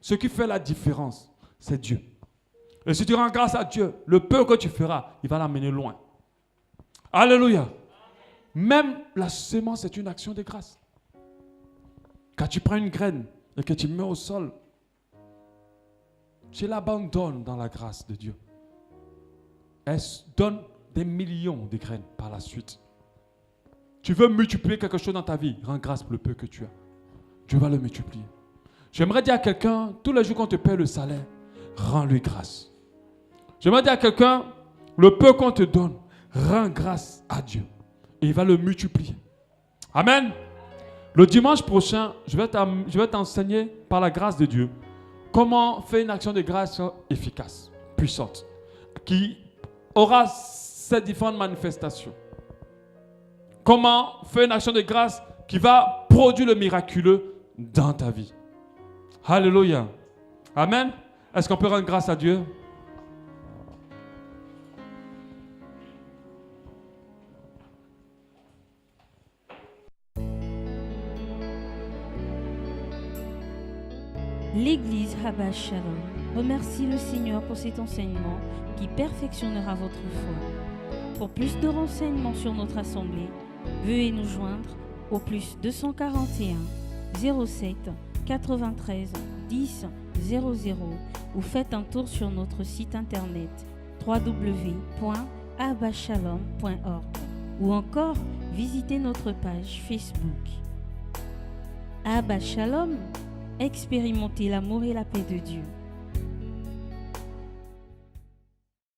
Ce qui fait la différence, c'est Dieu. Et si tu rends grâce à Dieu, le peu que tu feras, il va l'amener loin. Alléluia. Même la semence est une action de grâce. Quand tu prends une graine et que tu mets au sol, tu l'abandonnes dans la grâce de Dieu. Elle donne des millions de graines par la suite. Tu veux multiplier quelque chose dans ta vie, rends grâce pour le peu que tu as. Dieu va le multiplier. J'aimerais dire à quelqu'un, tous les jours qu'on te paie le salaire, rends-lui grâce. J'aimerais dire à quelqu'un, le peu qu'on te donne, rends grâce à Dieu. Et il va le multiplier. Amen. Le dimanche prochain, je vais t'enseigner par la grâce de Dieu comment faire une action de grâce efficace, puissante, qui aura ces différentes manifestations. Comment faire une action de grâce qui va produire le miraculeux dans ta vie. Alléluia. Amen. Est-ce qu'on peut rendre grâce à Dieu? L'Église Habas Shalom remercie le Seigneur pour cet enseignement qui perfectionnera votre foi. Pour plus de renseignements sur notre assemblée, veuillez nous joindre au +241 07 93 10 00 ou faites un tour sur notre site internet www.habashalom.org ou encore visitez notre page Facebook. Habas Shalom, expérimentez l'amour et la paix de Dieu.